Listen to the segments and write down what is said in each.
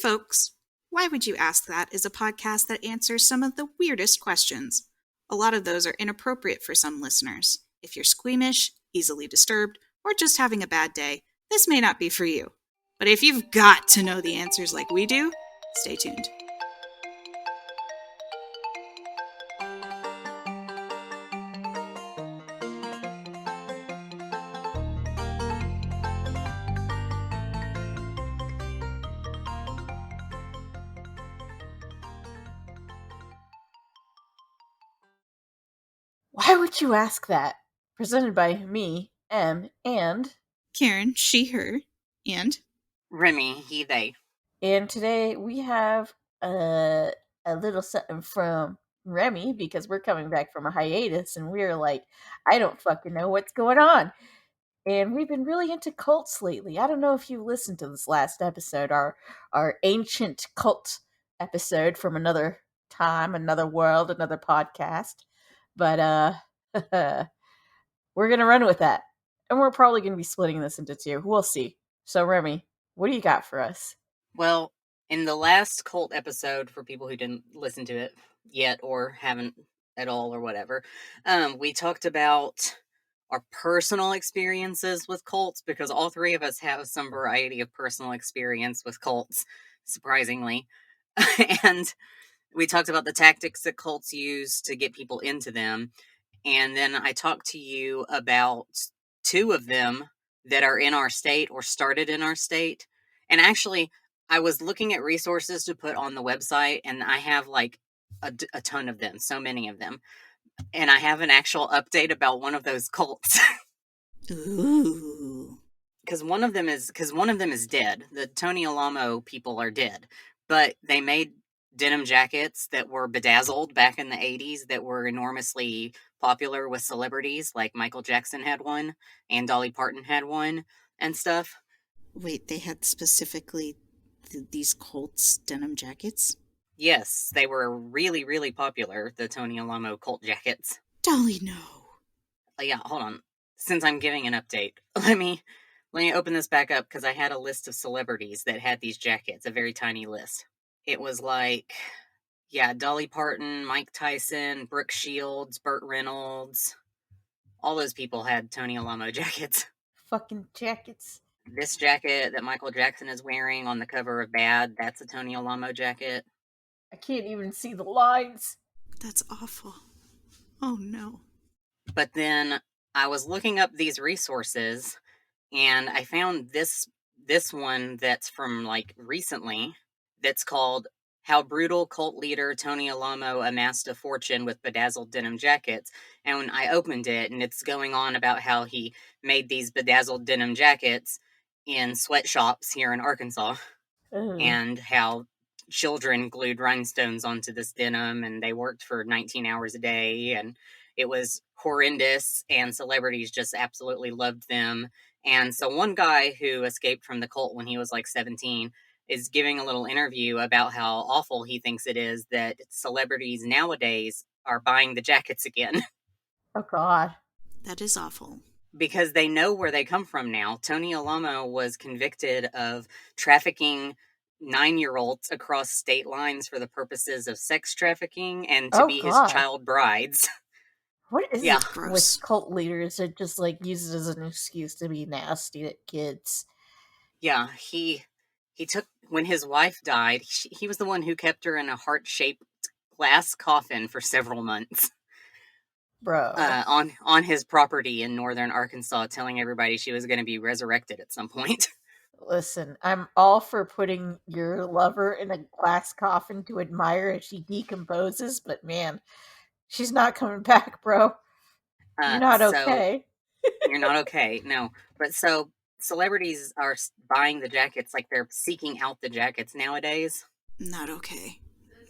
Folks, Why Would You Ask That is a podcast that answers some of the weirdest questions. A lot of those are inappropriate for some listeners. If you're squeamish, easily disturbed, or just having a bad day, this may not be for you. But if you've got to know the answers like we do, stay tuned. Why would you ask that? Presented by me, M, and Karen, she, her, and Remy, he, they. And today we have a little something from Remy because we're coming back from a hiatus and we're like, I don't fucking know what's going on. And we've been really into cults lately. I don't know if you listened to this last episode, our ancient cult episode from another time, another world, another podcast. But we're gonna run with that. And we're probably gonna be splitting this into two. We'll see. So Remy, what do you got for us? Well, in the last cult episode, for people who didn't listen to it yet or haven't at all or whatever, we talked about our personal experiences with cults, because all three of us have some variety of personal experience with cults, surprisingly. And we talked about the tactics that cults use to get people into them. And then I talked to you about two of them that are in our state or started in our state. And actually, I was looking at resources to put on the website, and I have like a ton of them, so many of them. And I have an actual update about one of those cults. ooh. Because one of them is dead. The Tony Alamo people are dead, but they made denim jackets that were bedazzled back in the 80s that were enormously popular with celebrities, like Michael Jackson had one and Dolly Parton had one and stuff. Wait, they had specifically these Colts denim jackets? Yes, they were really, really popular, the Tony Alamo cult jackets. Dolly, no. Yeah, hold on. Since I'm giving an update, let me open this back up, because I had a list of celebrities that had these jackets, a very tiny list. It was like, yeah, Dolly Parton, Mike Tyson, Brooke Shields, Burt Reynolds. All those people had Tony Alamo jackets. Fucking jackets. This jacket that Michael Jackson is wearing on the cover of Bad, that's a Tony Alamo jacket. I can't even see the lines. That's awful. Oh no. But then I was looking up these resources, and I found this one that's from like recently, that's called How Brutal Cult Leader Tony Alamo Amassed a Fortune with Bedazzled Denim Jackets. And when I opened it, and it's going on about how he made these bedazzled denim jackets in sweatshops here in Arkansas, Ugh. and how children glued rhinestones onto this denim, and they worked for 19 hours a day, and it was horrendous, and celebrities just absolutely loved them. And so one guy who escaped from the cult when he was like 17 is giving a little interview about how awful he thinks it is that celebrities nowadays are buying the jackets again. Oh god. That is awful. Because they know where they come from now. Tony Alamo was convicted of trafficking 9-year-olds across state lines for the purposes of sex trafficking and to be his child brides. What is Yeah. it Gross. with cult leaders that just like use it as an excuse to be nasty at kids? Yeah, he took, when his wife died, he was the one who kept her in a heart-shaped glass coffin for several months. Bro. On his property in northern Arkansas, telling everybody she was going to be resurrected at some point. Listen, I'm all for putting your lover in a glass coffin to admire as she decomposes, but man, she's not coming back, bro. You're not okay. You're not okay, no. But so celebrities are buying the jackets, like they're seeking out the jackets nowadays. Not okay.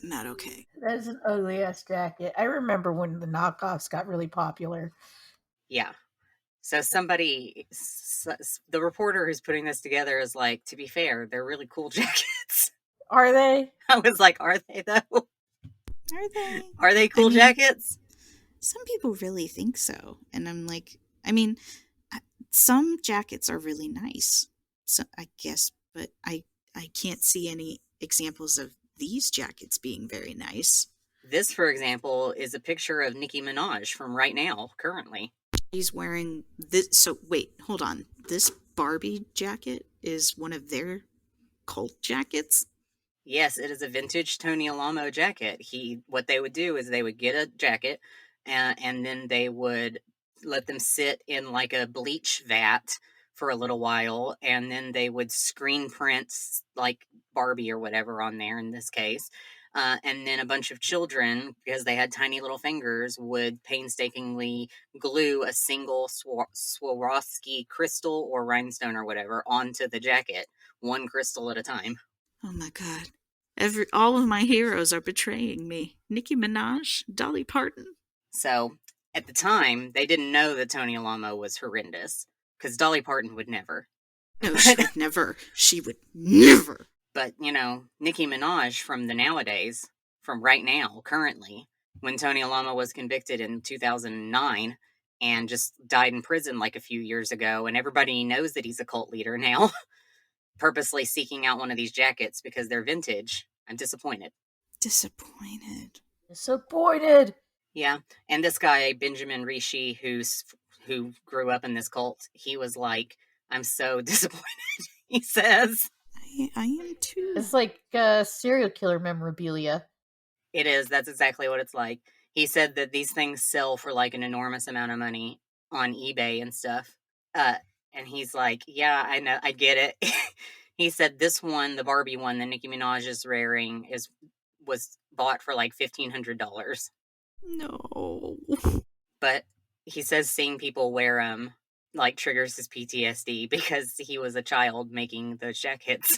Not okay. That is an ugly ass jacket. I remember when the knockoffs got really popular. Yeah. So somebody, the reporter who's putting this together is like, to be fair, they're really cool jackets. Are they? I was like, are they though? Are they? Are they cool jackets? Some people really think so. And I'm like, some jackets are really nice. So I guess, but I can't see any examples of these jackets being very nice. This, for example, is a picture of Nicki Minaj from right now, currently. He's wearing this. So, wait, hold on. This Barbie jacket is one of their cult jackets? Yes, it is a vintage Tony Alamo jacket. What they would do is they would get a jacket, and then they would let them sit in like a bleach vat for a little while, and then they would screen print like Barbie or whatever on there in this case. And then a bunch of children, because they had tiny little fingers, would painstakingly glue a single Swarovski crystal or rhinestone or whatever onto the jacket, one crystal at a time. Oh my god. All of my heroes are betraying me. Nicki Minaj, Dolly Parton. So at the time, they didn't know that Tony Alamo was horrendous, because Dolly Parton would never. No, she would never. She would never. But, Nicki Minaj from the nowadays, from right now, currently, when Tony Alamo was convicted in 2009 and just died in prison like a few years ago, and everybody knows that he's a cult leader now, purposely seeking out one of these jackets because they're vintage. I'm disappointed. Disappointed. Disappointed. Yeah, and this guy Benjamin Rishi, who grew up in this cult, he was like, "I'm so disappointed." He says, I am too. It's like serial killer memorabilia. "It is. That's exactly what it's like." He said that these things sell for like an enormous amount of money on eBay and stuff. And he's like, "Yeah, I know, I get it." He said this one, the Barbie one that Nicki Minaj is wearing, was bought for like $1,500. No. But he says seeing people wear them like triggers his PTSD because he was a child making those jackets.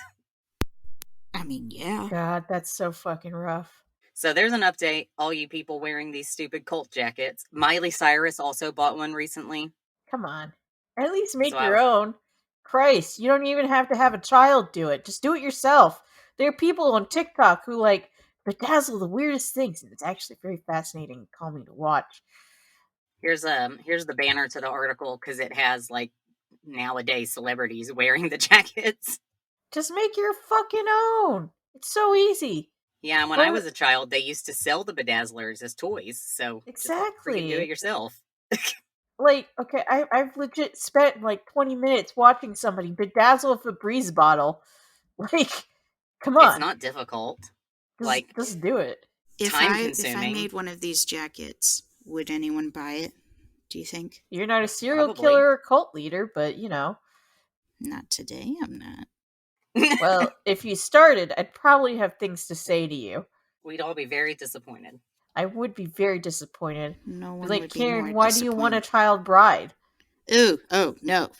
I mean, yeah. God, that's so fucking rough. So there's an update, all you people wearing these stupid cult jackets. Miley Cyrus also bought one recently. Come on. At least make So your own. Christ, you don't even have to have a child do it. Just do it yourself. There are people on TikTok who like bedazzle the weirdest things, and it's actually very fascinating and calming to watch. Here's the banner to the article because it has like nowadays celebrities wearing the jackets. Just make your fucking own. It's so easy. Yeah, when I was a child, they used to sell the bedazzlers as toys, so exactly, just freaking do it yourself. Like, okay, I've legit spent like 20 minutes watching somebody bedazzle a Febreze bottle. Like, come on. It's not difficult. Just do it. If time I consuming. made one of these jackets, would anyone buy it? Do you think? You're not a serial Probably. killer or cult leader, but Not today, I'm not. Well, if you started, I'd probably have things to say to you. We'd all be very disappointed. I would be very disappointed. No one like, would be Karen, more why do you want a disappointed. child bride? Ooh, oh, no.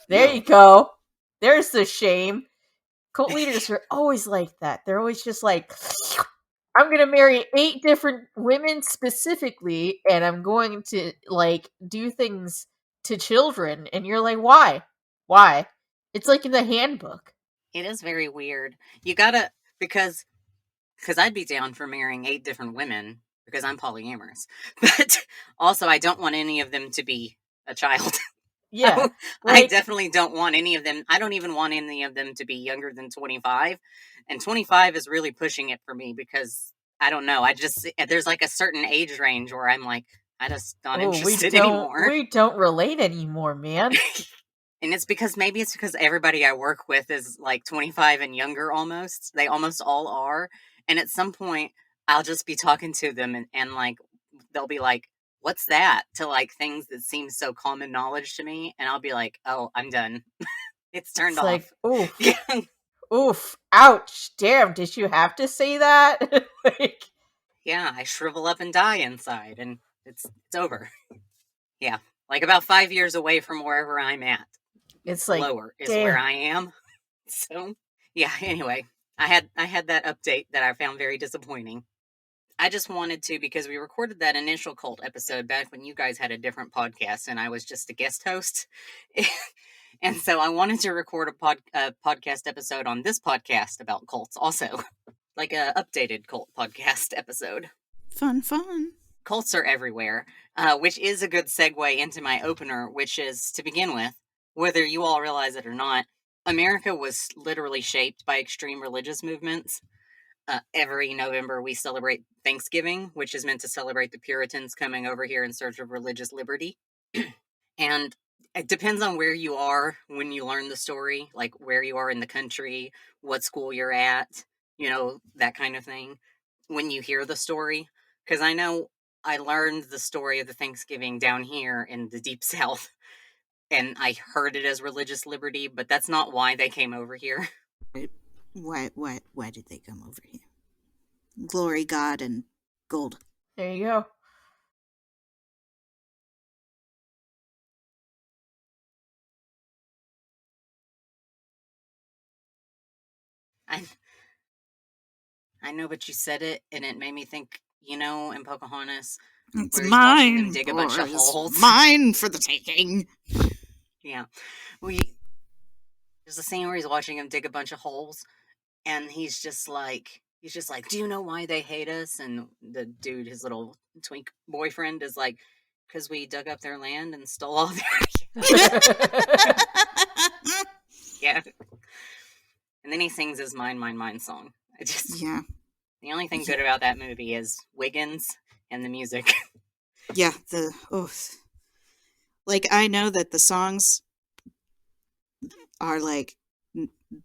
There you go. There's the shame. Cult leaders are always like that. They're always just like, I'm going to marry 8 different women specifically, and I'm going to, like, do things to children. And you're like, why? Why? It's like in the handbook. It is very weird. You gotta, because I'd be down for marrying 8 different women because I'm polyamorous. But also, I don't want any of them to be a child. Yeah. I definitely don't want any of them. I don't even want any of them to be younger than 25. And 25 is really pushing it for me because, I don't know, there's like a certain age range where I'm like, I just not interested anymore. We don't relate anymore, man. And maybe it's because everybody I work with is like 25 and younger almost. They almost all are. And at some point, I'll just be talking to them and like, they'll be like, what's that? To like things that seem so common knowledge to me. And I'll be like, oh, I'm done. It's turned off. Like, oof. Oof. Ouch. Damn, did you have to say that? Yeah, I shrivel up and die inside and it's over. Yeah. Like about 5 years away from wherever I'm at. It's like lower is where I am. So yeah, anyway, I had that update that I found very disappointing. I just wanted to, because we recorded that initial cult episode back when you guys had a different podcast and I was just a guest host. And so I wanted to record a podcast episode on this podcast about cults also. Like a updated cult podcast episode. Fun. Cults are everywhere, which is a good segue into my opener, which is, to begin with, whether you all realize it or not, America was literally shaped by extreme religious movements. Every November, we celebrate Thanksgiving, which is meant to celebrate the Puritans coming over here in search of religious liberty. And it depends on where you are when you learn the story, like where you are in the country, what school you're at, that kind of thing, when you hear the story. Because I know I learned the story of the Thanksgiving down here in the Deep South, and I heard it as religious liberty, but that's not why they came over here. Why did they come over here? Glory, God, and gold. There you go. I know, but you said it, and it made me think, in Pocahontas, It's where he's watching them mine, dig a bunch of holes. mine for the taking. Yeah. There's a scene where he's watching him dig a bunch of holes, and he's just like, do you know why they hate us? And the dude, his little twink boyfriend, is like, because we dug up their land and stole all their... Yeah. And then he sings his Mine, Mine, Mine song. Yeah. The only thing good about that movie is Wiggins and the music. Yeah, like, I know that the songs are like,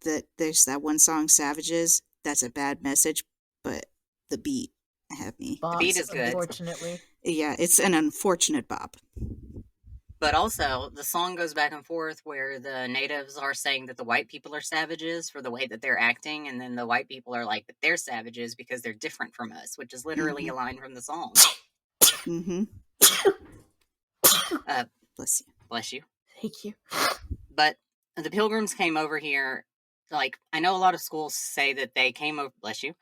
that there's that one song, Savages, that's a bad message, but the beat had me. The beat is good. Unfortunately. Yeah, it's an unfortunate bop. But also, the song goes back and forth where the natives are saying that the white people are savages for the way that they're acting, and then the white people are like, but they're savages because they're different from us, which is literally a line from the song. Mm-hmm. Bless you. Bless you. Thank you. But the Pilgrims came over here, like, I know a lot of schools say that they came over, bless you,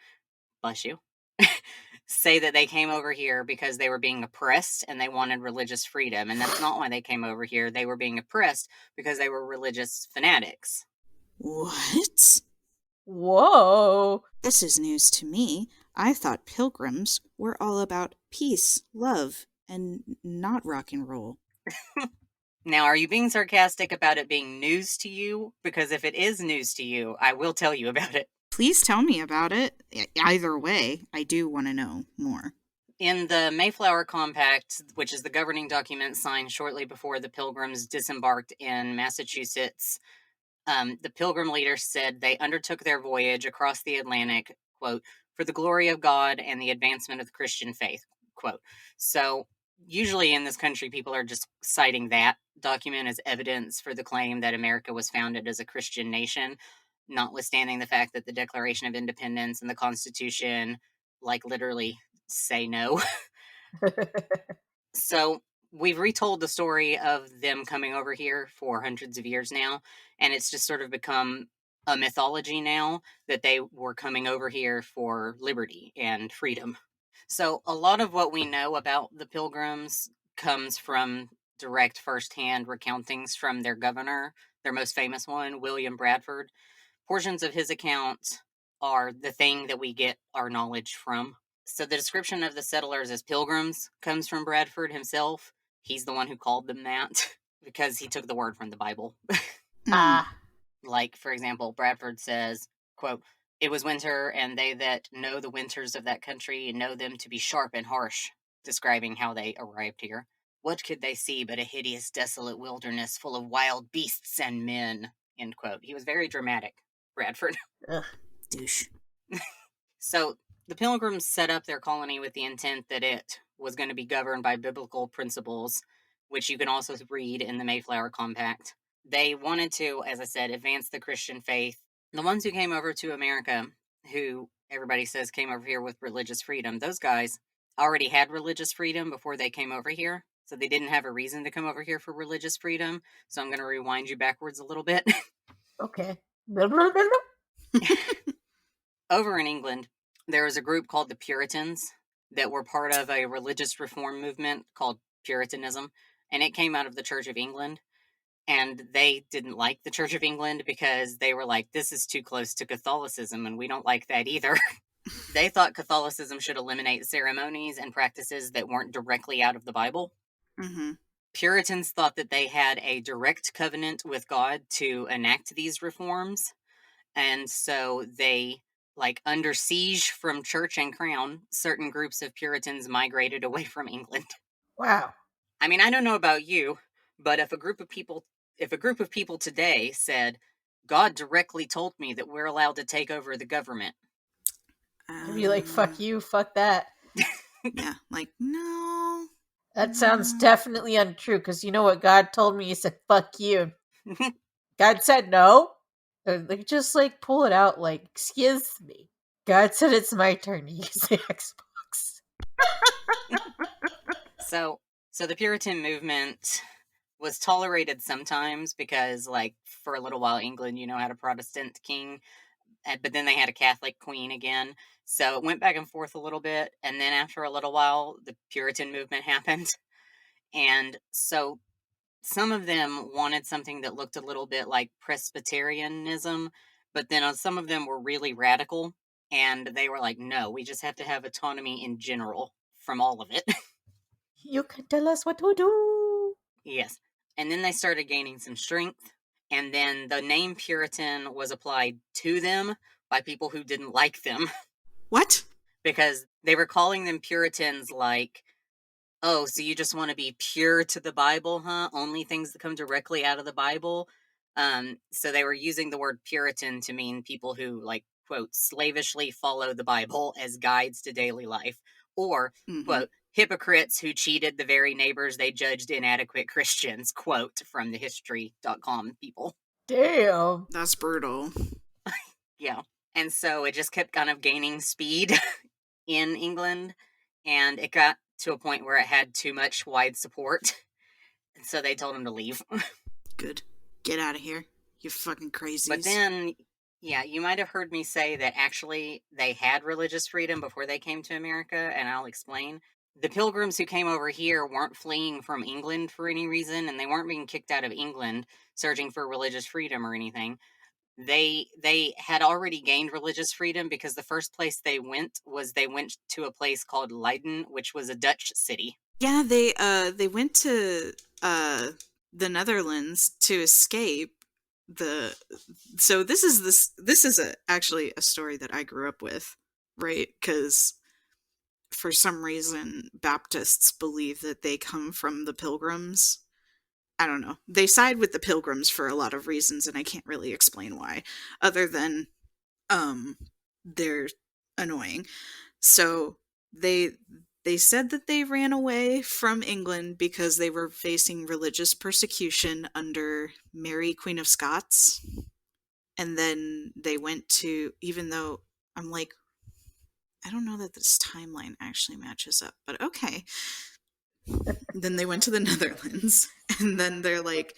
say that they came over here because they were being oppressed and they wanted religious freedom. And that's not why they came over here. They were being oppressed because they were religious fanatics. What? Whoa. This is news to me. I thought pilgrims were all about peace, love, and not rock and roll. Now, are you being sarcastic about it being news to you? Because if it is news to you, I will tell you about it. Please tell me about it. Either way, I do want to know more. In the Mayflower Compact, which is the governing document signed shortly before the Pilgrims disembarked in Massachusetts, the Pilgrim leaders said they undertook their voyage across the Atlantic, quote, for the glory of God and the advancement of the Christian faith, quote. So usually in this country, people are just citing that document as evidence for the claim that America was founded as a Christian nation, notwithstanding the fact that the Declaration of Independence and the Constitution, like, literally say no. So we've retold the story of them coming over here for hundreds of years now, and it's just sort of become a mythology now that they were coming over here for liberty and freedom. So a lot of what we know about the Pilgrims comes from direct firsthand recountings from their governor, their most famous one, William Bradford. Portions of his account are the thing that we get our knowledge from. So the description of the settlers as pilgrims comes from Bradford himself. He's the one who called them that because he took the word from the Bible. Like, for example, Bradford says, quote, it was winter, and they that know the winters of that country know them to be sharp and harsh, describing how they arrived here. What could they see but a hideous, desolate wilderness full of wild beasts and men, end quote. He was very dramatic, Bradford. Ugh. Douche. So the Pilgrims set up their colony with the intent that it was going to be governed by biblical principles, which you can also read in the Mayflower Compact. They wanted to, as I said, advance the Christian faith. The ones who came over to America, who everybody says came over here with religious freedom, those guys already had religious freedom before they came over here. So they didn't have a reason to come over here for religious freedom. So I'm going to rewind you backwards a little bit. Okay. Over in England, there was a group called the Puritans that were part of a religious reform movement called Puritanism, and it came out of the Church of England. And they didn't like the Church of England because they were like, this is too close to Catholicism, and we don't like that either. They thought Catholicism should eliminate ceremonies and practices that weren't directly out of the Bible. Mm-hmm. Puritans thought that they had a direct covenant with God to enact these reforms. And so they, like, under siege from church and crown, certain groups of Puritans migrated away from England. Wow. I mean, I don't know about you, but if a group of people today said, God directly told me that we're allowed to take over the government. I'd be like, fuck you, fuck that. Yeah, like, no. That sounds definitely untrue, because you know what God told me? He said, fuck you. God said no. Like, just like pull it out, like, excuse me. God said it's my turn to use the Xbox. So the Puritan movement was tolerated sometimes because, like, for a little while, England, had a Protestant king, but then they had a Catholic queen again. So it went back and forth a little bit. And then after a little while, the Puritan movement happened. And so some of them wanted something that looked a little bit like Presbyterianism, but then some of them were really radical. And they were like, no, we just have to have autonomy in general from all of it. You can tell us what to do. Yes. And then they started gaining some strength. And then the name Puritan was applied to them by people who didn't like them. What? Because they were calling them Puritans, like, oh, so you just want to be pure to the Bible, huh? Only things that come directly out of the Bible. So they were using the word Puritan to mean people who, like, quote, slavishly follow the Bible as guides to daily life. Or, quote, hypocrites who cheated the very neighbors they judged inadequate Christians, quote, from the history.com people. Damn. That's brutal. Yeah. And so it just kept kind of gaining speed in England, and it got to a point where it had too much wide support. And so they told him to leave. Good. Get out of here. You fucking crazies. But then, yeah, you might have heard me say that actually they had religious freedom before they came to America, and I'll explain. The pilgrims who came over here weren't fleeing from England for any reason, and they weren't being kicked out of England searching for religious freedom or anything. They had already gained religious freedom because the first place they went to a place called Leiden, which was a Dutch city. Yeah, they went to the Netherlands to escape the. So this is actually a story that I grew up with, right? Because for some reason Baptists believe that they come from the Pilgrims. I don't know. They side with the Pilgrims for a lot of reasons, and I can't really explain why, other than they're annoying. So they said that they ran away from England because they were facing religious persecution under Mary, Queen of Scots. And then they went to, even though I'm like, I don't know that this timeline actually matches up, but okay. Then they went to the Netherlands, and then they're like,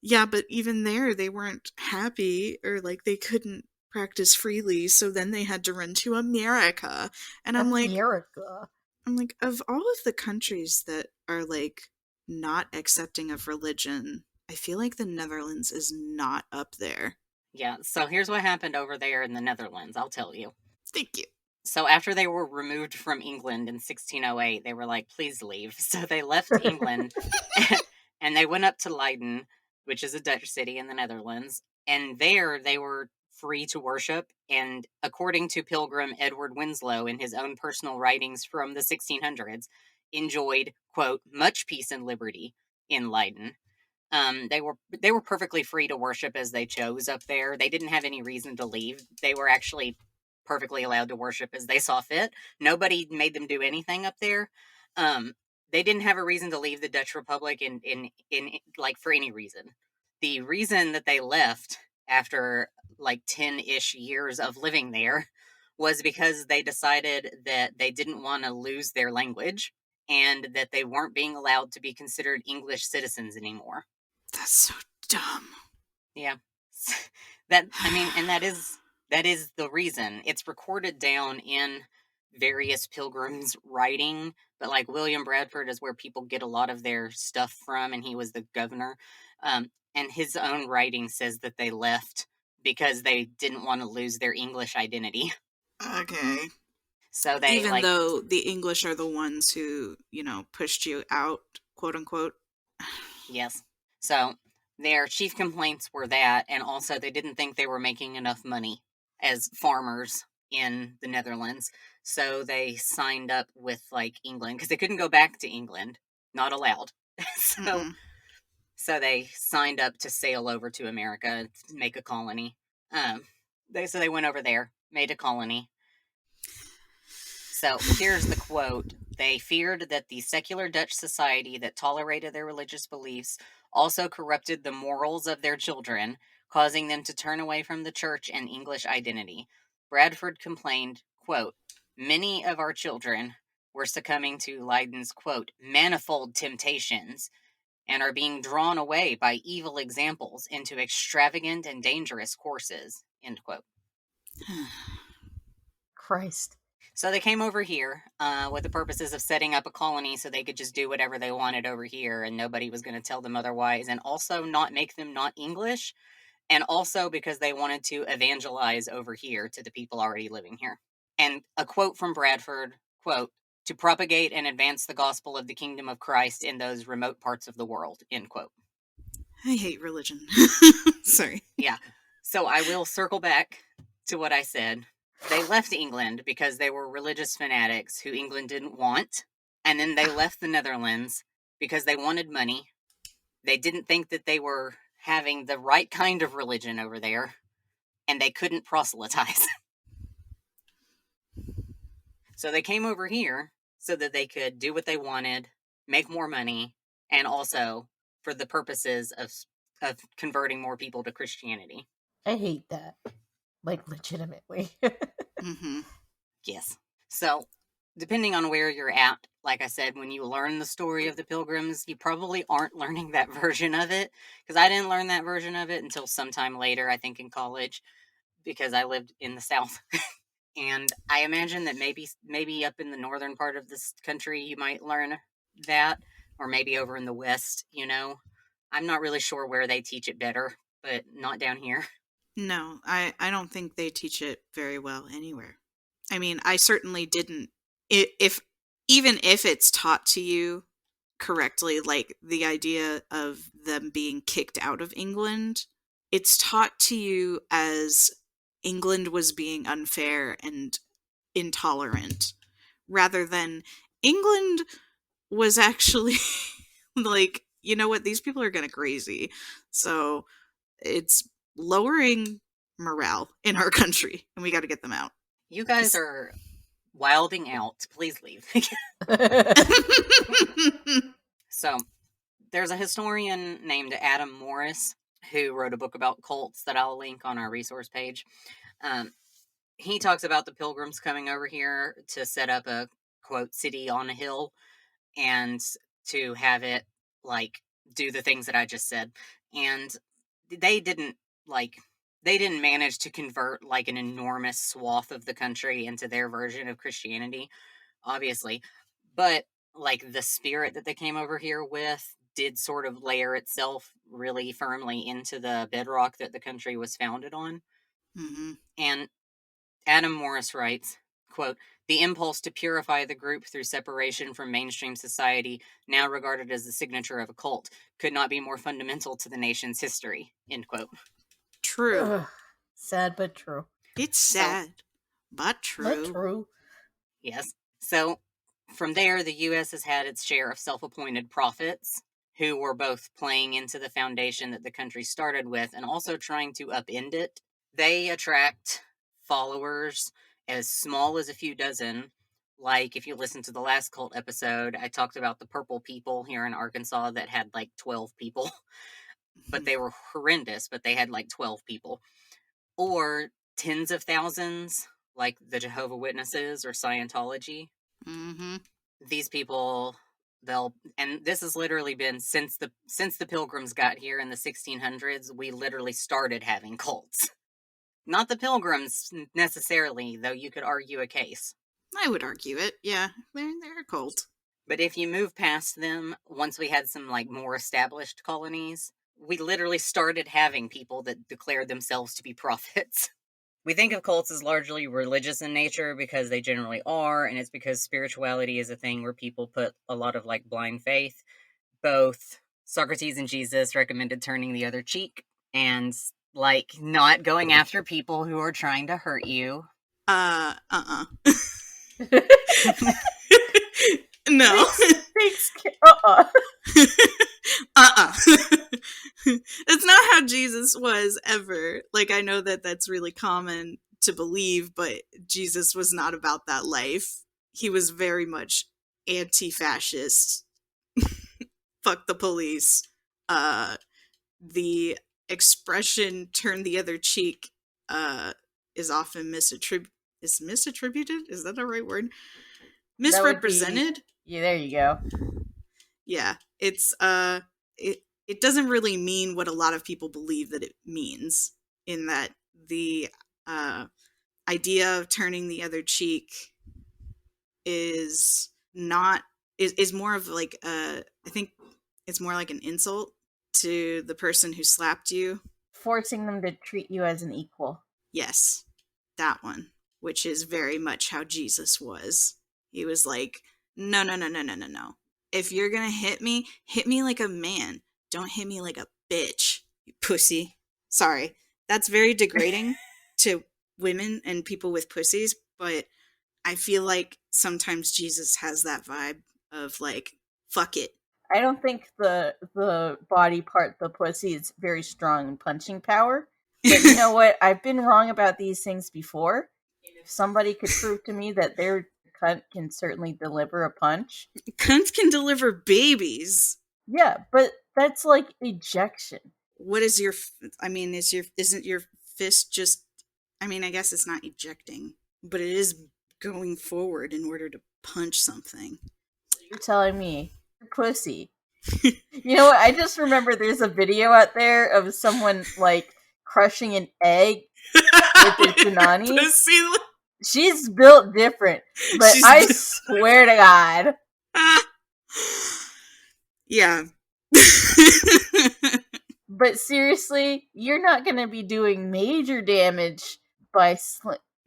yeah, but even there they weren't happy, or like they couldn't practice freely, so then they had to run to America. And America. I'm like, of all of the countries that are like not accepting of religion, I feel like the Netherlands is not up there. Yeah, so here's what happened over there in the Netherlands, I'll tell you. Thank you. So after they were removed from England in 1608, they were like, please leave. So they left England and they went up to Leiden, which is a Dutch city in the Netherlands. And there they were free to worship. And according to Pilgrim Edward Winslow in his own personal writings from the 1600s, enjoyed, quote, much peace and liberty in Leiden. They were perfectly free to worship as they chose up there. They didn't have any reason to leave. They were actually perfectly allowed to worship as they saw fit. Nobody made them do anything up there. They didn't have a reason to leave the Dutch Republic in like for any reason. The reason that they left after like 10-ish years of living there was because they decided that they didn't want to lose their language and that they weren't being allowed to be considered English citizens anymore. That's so dumb. Yeah. And that is the reason. It's recorded down in various pilgrims' writing, but like William Bradford is where people get a lot of their stuff from, and he was the governor. And his own writing says that they left because they didn't want to lose their English identity. Okay. So they Even though the English are the ones who, pushed you out, quote unquote. Yes. So their chief complaints were that, and also they didn't think they were making enough money as farmers in the Netherlands. So they signed up with like England because they couldn't go back to England, not allowed. so Mm-mm. so they signed up to sail over to America and make a colony. They went over there, made a colony. So here's the quote. They feared that the secular Dutch society that tolerated their religious beliefs also corrupted the morals of their children, causing them to turn away from the church and English identity. Bradford complained, quote, many of our children were succumbing to Leiden's, quote, manifold temptations and are being drawn away by evil examples into extravagant and dangerous courses, end quote. Christ. So they came over here with the purposes of setting up a colony so they could just do whatever they wanted over here and nobody was going to tell them otherwise, and also not make them not English, and also because they wanted to evangelize over here to the people already living here. And a quote from Bradford, quote, to propagate and advance the gospel of the kingdom of Christ in those remote parts of the world, end quote. I hate religion. Sorry. Yeah. So I will circle back to what I said. They left England because they were religious fanatics who England didn't want. And then they left the Netherlands because they wanted money. They didn't think that they were having the right kind of religion over there. And they couldn't proselytize. So they came over here so that they could do what they wanted, make more money, and also for the purposes of converting more people to Christianity. I hate that. Like, legitimately. Mm-hmm. Yes. So, depending on where you're at, like I said, when you learn the story of the Pilgrims, you probably aren't learning that version of it. Because I didn't learn that version of it until sometime later, I think in college, because I lived in the South. And I imagine that maybe up in the northern part of this country, you might learn that, or maybe over in the West, you know. I'm not really sure where they teach it better, but not down here. No, I don't think they teach it very well anywhere. I mean, I certainly didn't. If even if it's taught to you correctly, like the idea of them being kicked out of England, it's taught to you as England was being unfair and intolerant, rather than England was actually like, you know what, these people are kind of crazy. So it's lowering morale in our country and we got to get them out. You guys are wilding out. Please leave. So, there's a historian named Adam Morris who wrote a book about cults that I'll link on our resource page. Um, he talks about the Pilgrims coming over here to set up a, quote, city on a hill and to have it, like, do the things that I just said. And they didn't, like, they didn't manage to convert, like, an enormous swath of the country into their version of Christianity, obviously. But, like, the spirit that they came over here with did sort of layer itself really firmly into the bedrock that the country was founded on. Mm-hmm. And Adam Morris writes, quote, the impulse to purify the group through separation from mainstream society, now regarded as the signature of a cult, could not be more fundamental to the nation's history, end quote. True. Ugh, sad but true. It's So, sad, but true. But true. yes. So, from there, the U.S. has had its share of self-appointed prophets who were both playing into the foundation that the country started with and also trying to upend it. They attract followers as small as a few dozen. Like, if you listen to the last cult episode, I talked about the purple people here in Arkansas that had like 12 people, but they were horrendous, but they had like 12 people. Or tens of thousands, like the Jehovah Witnesses or Scientology. Mm-hmm. These people, and this has literally been since the Pilgrims got here in the 1600s. We literally started having cults. Not the Pilgrims necessarily, though you could argue a case. I would argue it. Yeah, they're a cult. But if you move past them, once we had some like more established colonies, we literally started having people that declared themselves to be prophets. We think of cults as largely religious in nature because they generally are, and it's because spirituality is a thing where people put a lot of like blind faith, both Socrates and Jesus recommended turning the other cheek and, like, not going after people who are trying to hurt you. No. Thanks. That's not how Jesus was ever. Like, I know that that's really common to believe, but Jesus was not about that life. He was very much anti-fascist. Fuck the police. The expression "turn the other cheek" is often misattributed. Is that the right word? Misrepresented. Yeah, there you go. Yeah, it's it doesn't really mean what a lot of people believe that it means. In that the idea of turning the other cheek is not is more of like I think it's more like an insult to the person who slapped you. Forcing them to treat you as an equal. Yes, that one, which is very much how Jesus was. He was like, no, no, no, no, no, no, no. If you're gonna hit me like a man. Don't hit me like a bitch, you pussy. Sorry. That's very degrading to women and people with pussies, but I feel like sometimes Jesus has that vibe of like, fuck it. I don't think the body part, the pussy, is very strong in punching power. But you know what? I've been wrong about these things before. If somebody could prove to me that their cunt can certainly deliver a punch. Cunts can deliver babies. Yeah, but that's like ejection. What is your I mean, isn't your fist just I mean, I guess it's not ejecting, but it is going forward in order to punch something. You're telling me your pussy. You know what? I just remember there's a video out there of someone like crushing an egg with their punani. Pussy. She's built different, but I swear to God. Yeah. But seriously, you're not going to be doing major damage by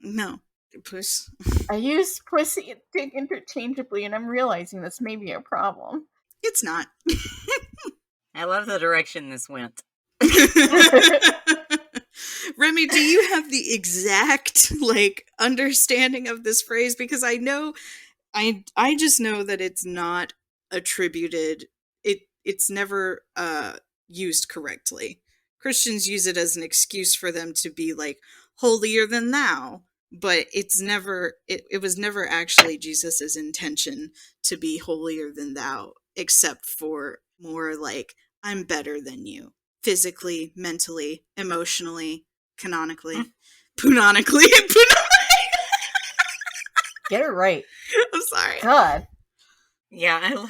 No. Puss. I use pussy and dick interchangeably, and I'm realizing this may be a problem. It's not. I love the direction this went. Remy, do you have the exact like understanding of this phrase? Because I know I just know that it's not attributed. It's never used correctly. Christians use it as an excuse for them to be like holier than thou, but it was never actually Jesus's intention to be holier than thou, except for more like I'm better than you physically, mentally, emotionally, canonically, punonically. Get it right. I'm sorry. God. Yeah,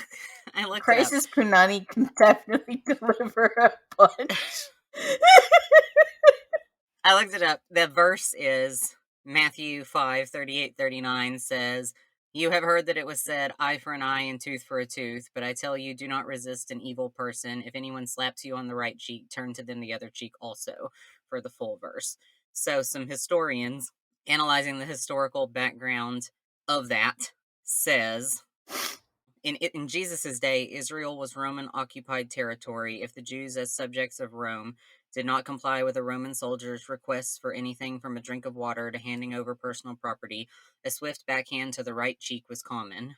I looked Crisis Punani can definitely deliver a punch. I looked it up. The verse is Matthew 5:38-39 says, "You have heard that it was said, eye for an eye and tooth for a tooth, but I tell you, do not resist an evil person. If anyone slaps you on the right cheek, turn to them the other cheek also," for the full verse. So some historians, analyzing the historical background of that, says, in Jesus' day, Israel was Roman-occupied territory. If the Jews, as subjects of Rome, did not comply with a Roman soldier's requests for anything from a drink of water to handing over personal property, a swift backhand to the right cheek was common.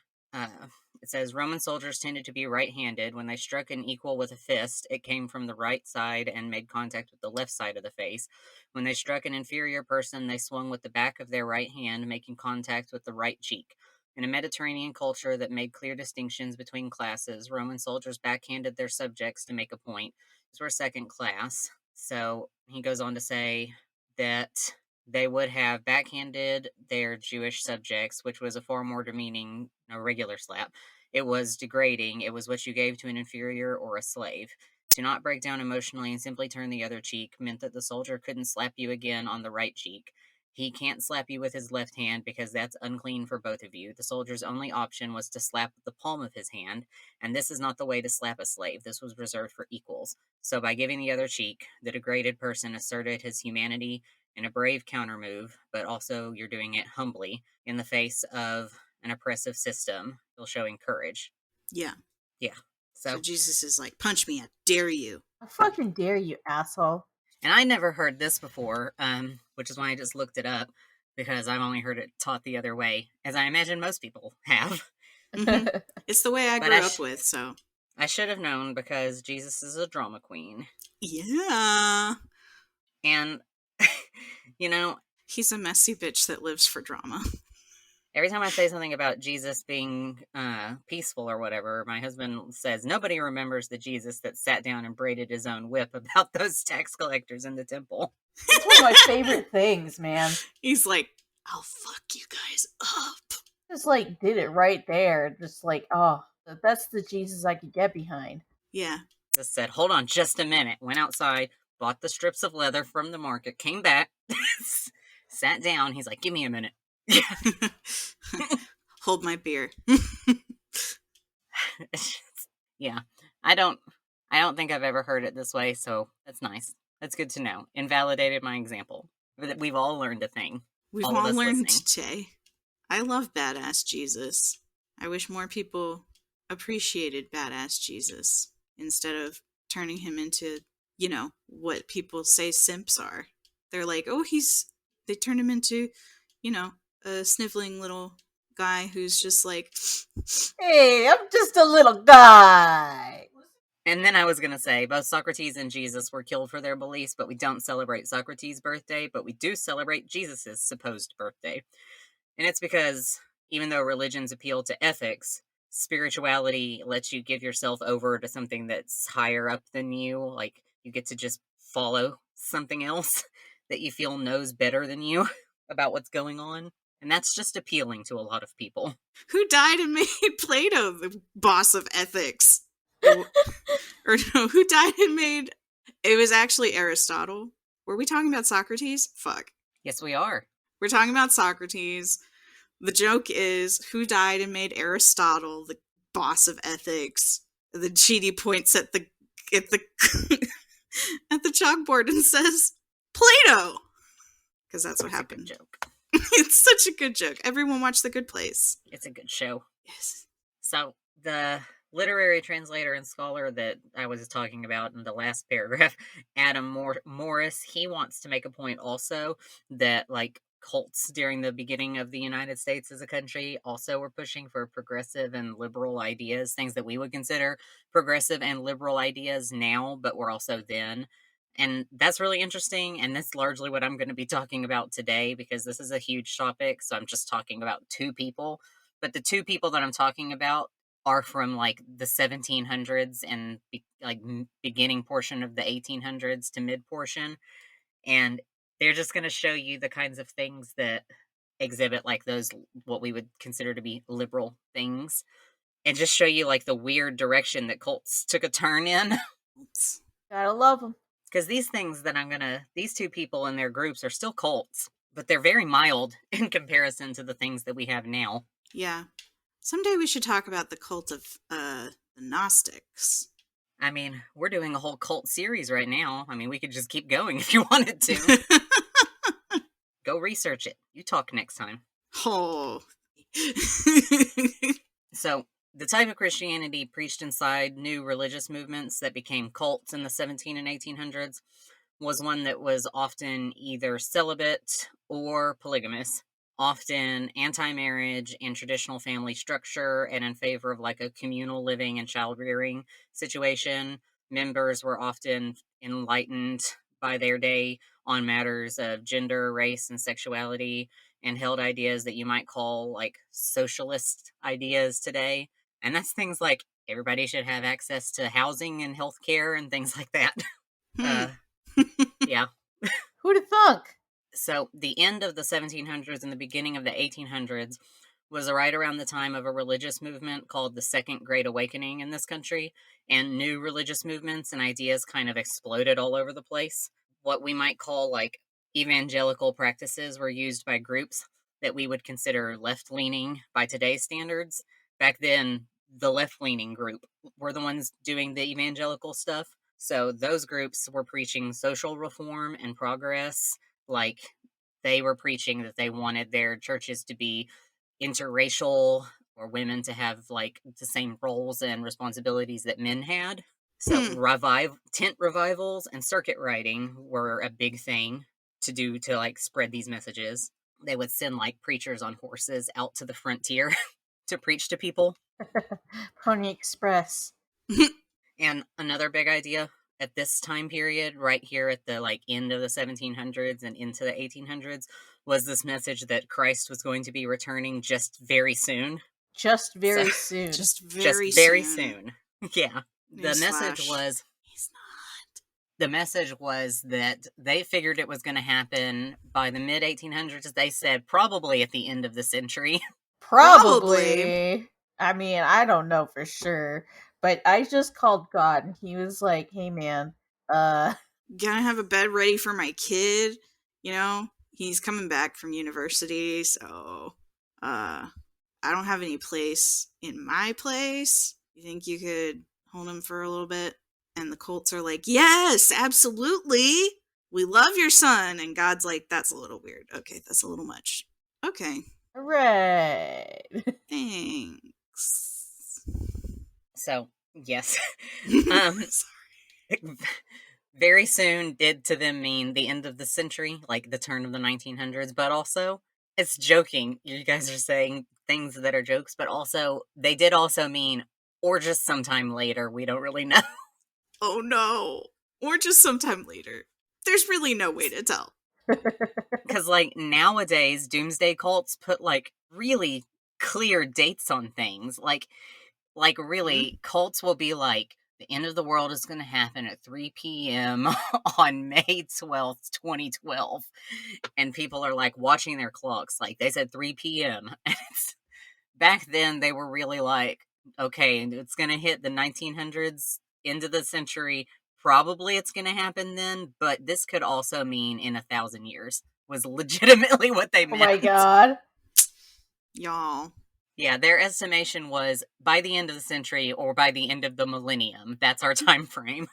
It says Roman soldiers tended to be right-handed. When they struck an equal with a fist, it came from the right side and made contact with the left side of the face. When they struck an inferior person, they swung with the back of their right hand, making contact with the right cheek. In a Mediterranean culture that made clear distinctions between classes, Roman soldiers backhanded their subjects to make a point. These were second class. So he goes on to say that they would have backhanded their Jewish subjects, which was a far more demeaning, regular slap. It was degrading. It was what you gave to an inferior or a slave. To not break down emotionally and simply turn the other cheek meant that the soldier couldn't slap you again on the right cheek. He can't slap you with his left hand because that's unclean for both of you. The soldier's only option was to slap with the palm of his hand, and this is not the way to slap a slave. This was reserved for equals. So by giving the other cheek, the degraded person asserted his humanity in a brave countermove, but also you're doing it humbly in the face of an oppressive system, still showing courage. Yeah. Yeah. So Jesus is like, punch me, I dare you. I fucking dare you, asshole. And I never heard this before, which is why I just looked it up, because I've only heard it taught the other way, as I imagine most people have. Mm-hmm. It's the way I But grew up with, so. I should have known, because Jesus is a drama queen. Yeah. And, you know, he's a messy bitch that lives for drama. every time I say something about Jesus being peaceful or whatever, my husband says, nobody remembers the Jesus that sat down and braided his own whip about those tax collectors in the temple. It's one of my favorite things, man. He's like, I'll fuck you guys up. Just like did it right there. Just like, oh, that's the Jesus I could get behind. Yeah. Just said, hold on just a minute. Went outside, bought the strips of leather from the market, came back, sat down. He's like, give me a minute. Hold my beer. Yeah. I don't think I've ever heard it this way, so that's nice. That's good to know. Invalidated my example. We've all learned a thing. We've all learned today. I love badass Jesus. I wish more people appreciated badass Jesus instead of turning him into, you know, what people say simps are. They're like, oh, they turn him into, you know, a sniveling little guy who's just like, hey, I'm just a little guy. And then I was going to say, both Socrates and Jesus were killed for their beliefs, but we don't celebrate Socrates' birthday, but we do celebrate Jesus' supposed birthday. And it's because even though religions appeal to ethics, spirituality lets you give yourself over to something that's higher up than you. Like, you get to just follow something else that you feel knows better than you about what's going on. And that's just appealing to a lot of people. Who died and made Plato the boss of ethics? Or no, who died and made... It was actually Aristotle. Were we talking about Socrates? Fuck. Yes, we are. We're talking about Socrates. The joke is, who died and made Aristotle the boss of ethics? The GD points at the at the chalkboard and says, Plato! Because that's what happened. A good joke. It's such a good joke. Everyone watch The Good Place. It's a good show. Yes. So, the literary translator and scholar that I was talking about in the last paragraph, Adam Morris, he wants to make a point also that, like, cults during the beginning of the United States as a country also were pushing for progressive and liberal ideas, things that we would consider progressive and liberal ideas now, but were also then. And that's really interesting, and that's largely what I'm going to be talking about today, because this is a huge topic, so I'm just talking about two people. But the two people that I'm talking about are from, like, the 1700s and, beginning portion of the 1800s to mid-portion. And they're just going to show you the kinds of things that exhibit, like, those, what we would consider to be liberal things. And just show you, like, the weird direction that cults took a turn in. Gotta love them. Because these two people and their groups are still cults, but they're very mild in comparison to the things that we have now. Yeah. Someday we should talk about the cult of the Gnostics. I mean, we're doing a whole cult series right now. I mean, we could just keep going if you wanted to. Go research it. You talk next time. Oh. So, the type of Christianity preached inside new religious movements that became cults in the 17 and 1800s was one that was often either celibate or polygamous, often anti-marriage and traditional family structure, and in favor of, like, a communal living and child-rearing situation. Members were often enlightened by their day on matters of gender, race, and sexuality, and held ideas that you might call, like, socialist ideas today. And that's things like everybody should have access to housing and healthcare and things like that. Yeah. Who'd have thunk? So the end of the 1700s and the beginning of the 1800s was right around the time of a religious movement called the Second Great Awakening in this country, and new religious movements and ideas kind of exploded all over the place. What we might call, like, evangelical practices were used by groups that we would consider left-leaning by today's standards. Back then, the left-leaning group were the ones doing the evangelical stuff. So those groups were preaching social reform and progress. Like, they were preaching that they wanted their churches to be interracial or women to have like the same roles and responsibilities that men had. So tent revivals and circuit riding were a big thing to do to like spread these messages. They would send like preachers on horses out to the frontier to preach to people. Pony Express. And another big idea at this time period, right here at the like end of the 1700s and into the 1800s, was this message that Christ was going to be returning just very soon. Just very soon. Just very soon. Yeah. The message was he's not. The message was that they figured it was going to happen by the mid 1800s. They said probably at the end of the century. Probably. I mean, I don't know for sure, but I just called God and he was like, "Hey man, gonna have a bed ready for my kid, you know? He's coming back from university, so I don't have any place in my place. You think you could hold him for a little bit?" And the Colts are like, "Yes, absolutely. We love your son." And God's like, "That's a little weird. Okay, that's a little much. Okay. hooray." Thanks. So, yes. Sorry. Very soon did to them mean the end of the century, like the turn of the 1900s, but also, it's joking. You guys are saying things that are jokes, but also, they did also mean, or just sometime later. We don't really know. Oh no. Or just sometime later. There's really no way to tell. Because, like, nowadays, doomsday cults put, like, really clear dates on things. Like really, cults will be like, the end of the world is going to happen at 3 p.m. on May 12th, 2012. And people are, like, watching their clocks. Like, they said 3 p.m. And back then, they were really like, okay, it's going to hit the 1900s, end of the century. Probably it's going to happen then, but this could also mean in 1,000 years, was legitimately what they meant. Oh my god. Y'all. Yeah, their estimation was by the end of the century or by the end of the millennium. That's our time frame.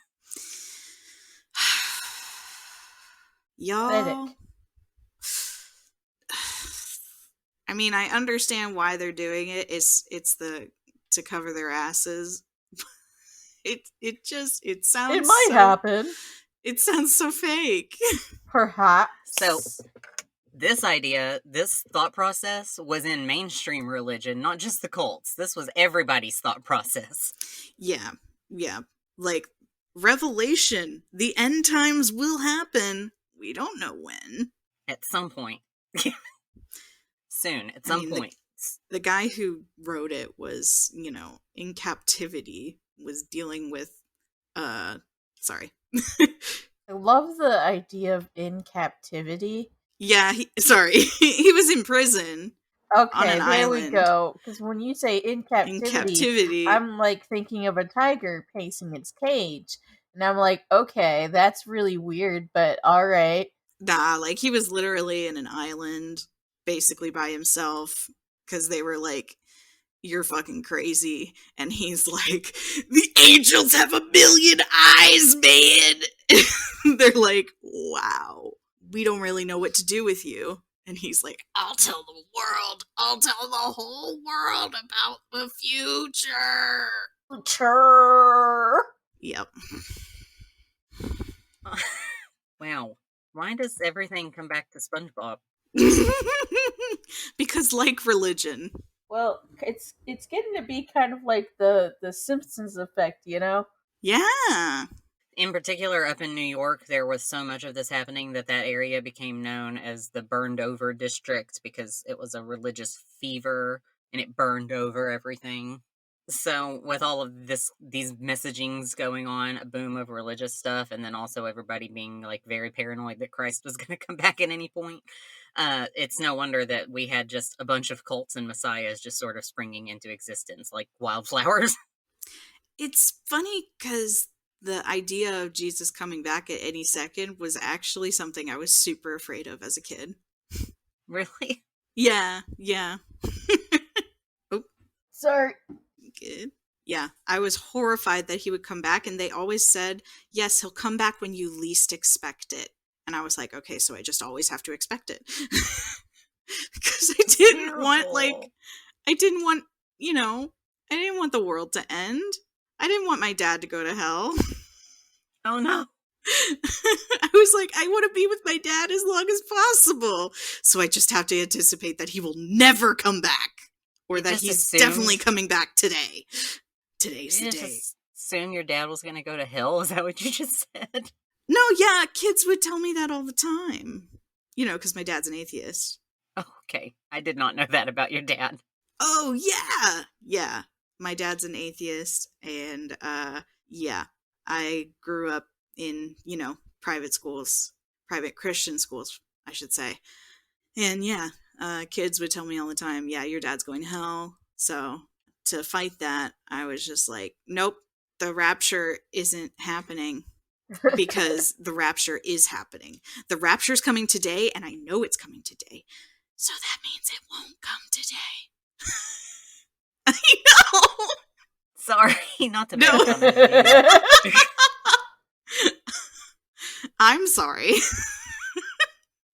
Y'all. I mean, I understand why they're doing it. It's to cover their asses. It sounds It might happen. It sounds so fake. Perhaps. So this idea, this thought process was in mainstream religion, not just the cults. This was everybody's thought process. Yeah. Like, revelation. The end times will happen. We don't know when. At some point. Soon, at some point. The guy who wrote it was, in captivity, was dealing with, sorry. I love the idea of in captivity. Yeah, he was in prison. Okay, on an there island. we go. Because when you say in captivity, I'm like thinking of a tiger pacing its cage. And I'm like, okay, that's really weird, but alright. Nah, like, he was literally in an island, basically by himself, because they were like, "You're fucking crazy." And he's like, "The angels have 1,000,000 eyes, man." They're like, "Wow, we don't really know what to do with you." And he's like, "I'll tell the world. I'll tell the whole world about the future." Yep. Wow. Why does everything come back to SpongeBob? Because, like religion. Well, it's getting to be kind of like the Simpsons effect, you know? Yeah. In particular, up in New York, there was so much of this happening that area became known as the burned over district because it was a religious fever and it burned over everything. So with all of these messagings going on, a boom of religious stuff, and then also everybody being like very paranoid that Christ was going to come back at any point, it's no wonder that we had just a bunch of cults and messiahs just sort of springing into existence like wildflowers. It's funny because the idea of Jesus coming back at any second was actually something I was super afraid of as a kid. Really? Yeah. Oh. Sorry. Good. Yeah, I was horrified that he would come back, and they always said, "Yes, he'll come back when you least expect it." And I was like, okay, so I just always have to expect it. Because I didn't want I didn't want the world to end. I didn't want my dad to go to hell. Oh no. I was like, I want to be with my dad as long as possible. So I just have to anticipate that he will never come back. Or You that just he's assumed- definitely coming back today. Today's You the day. just assume your dad was going to go to hell? Is that what you just said? No, yeah, kids would tell me that all the time. Because my dad's an atheist. Oh, okay. I did not know that about your dad. Oh, yeah. Yeah. My dad's an atheist. And, yeah, I grew up in, private schools, private Christian schools, I should say. And yeah, kids would tell me all the time, yeah, your dad's going to hell. So to fight that, I was just like, nope, the rapture isn't happening. Because the rapture is happening. The rapture's coming today, and I know it's coming today. So that means it won't come today. I know. Sorry, not to make No. fun of you. I'm sorry.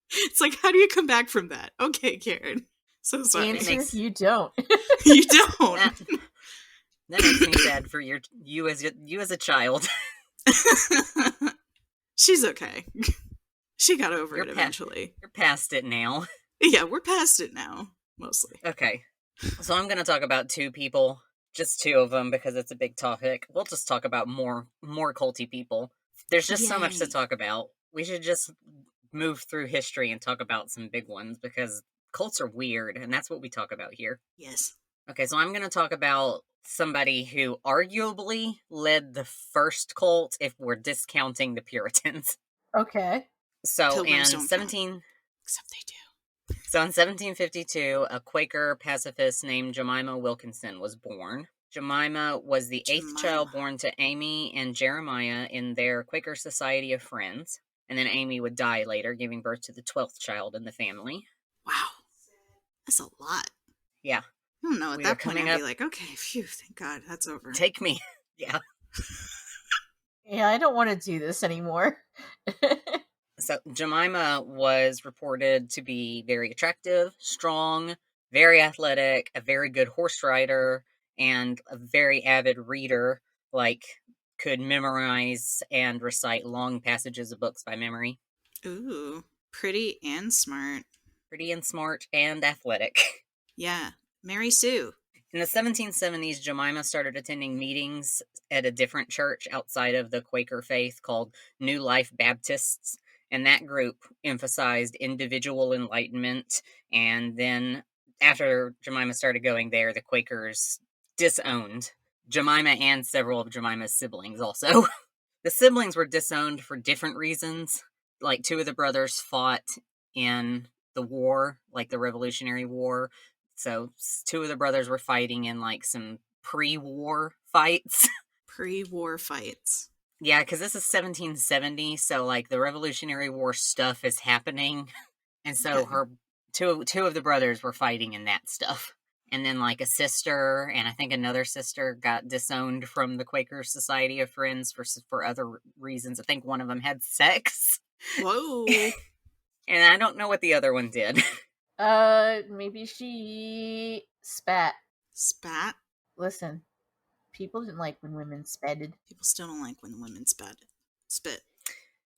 It's like, how do you come back from that? Okay, Karen. So sorry. Answer, you don't. You don't. That makes me sad for you as a child. She's okay. She got over it eventually. You're past it now. Yeah, we're past it now, mostly. Okay. So I'm going to talk about two people, just two of them, because it's a big topic. We'll just talk about more culty people. There's just so much to talk about. We should just move through history and talk about some big ones, because cults are weird, and that's what we talk about here. Yes. Okay, so I'm going to talk about somebody who arguably led the first cult if we're discounting the Puritans. Okay. So Pilgrims in don't 17... count. Except they do. So in 1752, a Quaker pacifist named Jemima Wilkinson was born. Jemima was the eighth child born to Amy and Jeremiah in their Quaker Society of Friends. And then Amy would die later, giving birth to the 12th child in the family. Wow. That's a lot. Yeah. I don't know. At that point, I'd be like, okay, phew, thank God, that's over. Take me. Yeah. Yeah, I don't want to do this anymore. So Jemima was reported to be very attractive, strong, very athletic, a very good horse rider, and a very avid reader, could memorize and recite long passages of books by memory. Ooh, pretty and smart. Pretty and smart and athletic. Yeah, Mary Sue. In the 1770s, Jemima started attending meetings at a different church outside of the Quaker faith called New Life Baptists. And that group emphasized individual enlightenment. And then after Jemima started going there, the Quakers disowned Jemima and several of Jemima's siblings also. The siblings were disowned for different reasons. Like, two of the brothers fought in the war, like the Revolutionary War. So two of the brothers were fighting in some pre-war fights. Pre-war fights. Yeah, because this is 1770, so the Revolutionary War stuff is happening, and so her two of the brothers were fighting in that stuff, and then a sister and I think another sister got disowned from the Quaker Society of Friends for other reasons. I think one of them had sex. Whoa! And I don't know what the other one did. Maybe she spat. Spat? Listen. People didn't like when women spatted. People still don't like when the women spit.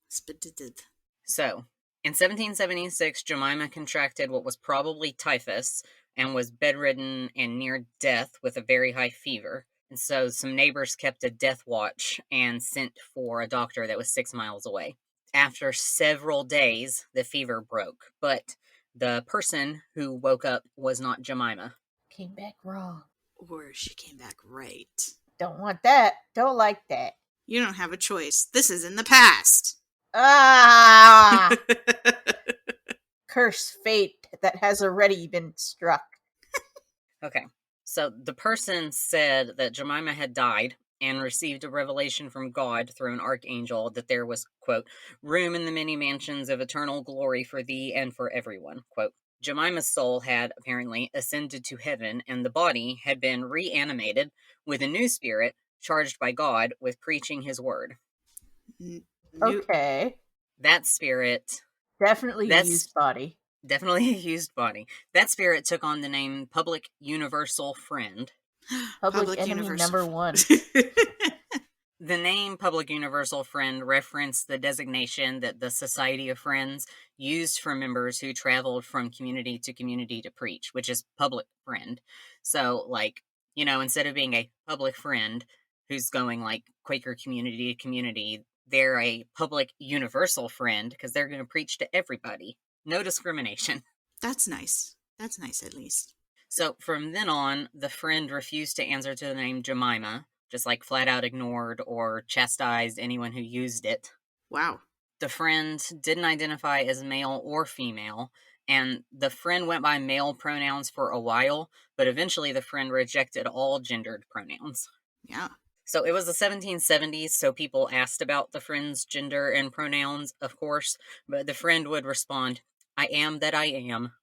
Spitted. So, in 1776, Jemima contracted what was probably typhus and was bedridden and near death with a very high fever. And so some neighbors kept a death watch and sent for a doctor that was 6 miles away. After several days, the fever broke, but the person who woke up was not Jemima. Came back wrong. Or she came back right. Don't want that. Don't like that. You don't have a choice. This is in the past. Ah! Curse fate that has already been struck. Okay. So the person said that Jemima had died and received a revelation from God through an archangel that there was, quote, room in the many mansions of eternal glory for thee and for everyone, quote. Jemima's soul had apparently ascended to heaven, and the body had been reanimated with a new spirit charged by God with preaching his word. Okay. That spirit... Definitely used body. Definitely a used body. That spirit took on the name Public Universal Friend. Public enemy Universal. number one. The name Public Universal Friend referenced the designation that the Society of Friends used for members who traveled from community to preach, which is public friend. So, like, instead of being a public friend who's going like Quaker community to community, they're a public universal friend because they're going to preach to everybody. No discrimination. That's nice. That's nice, at least. So from then on, the friend refused to answer to the name Jemima, just like flat out ignored or chastised anyone who used it. Wow. The friend didn't identify as male or female, and the friend went by male pronouns for a while, but eventually the friend rejected all gendered pronouns. Yeah. So it was the 1770s, so people asked about the friend's gender and pronouns, of course, but the friend would respond, "I am that I am."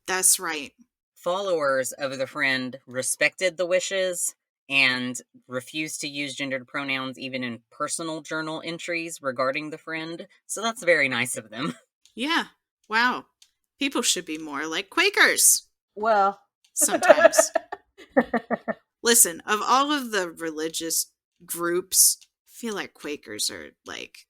That's right. Followers of the friend respected the wishes and refused to use gendered pronouns even in personal journal entries regarding the friend, so that's very nice of them. Yeah. Wow. People should be more like Quakers. Well, sometimes. Listen, of all of the religious groups, I feel like Quakers are like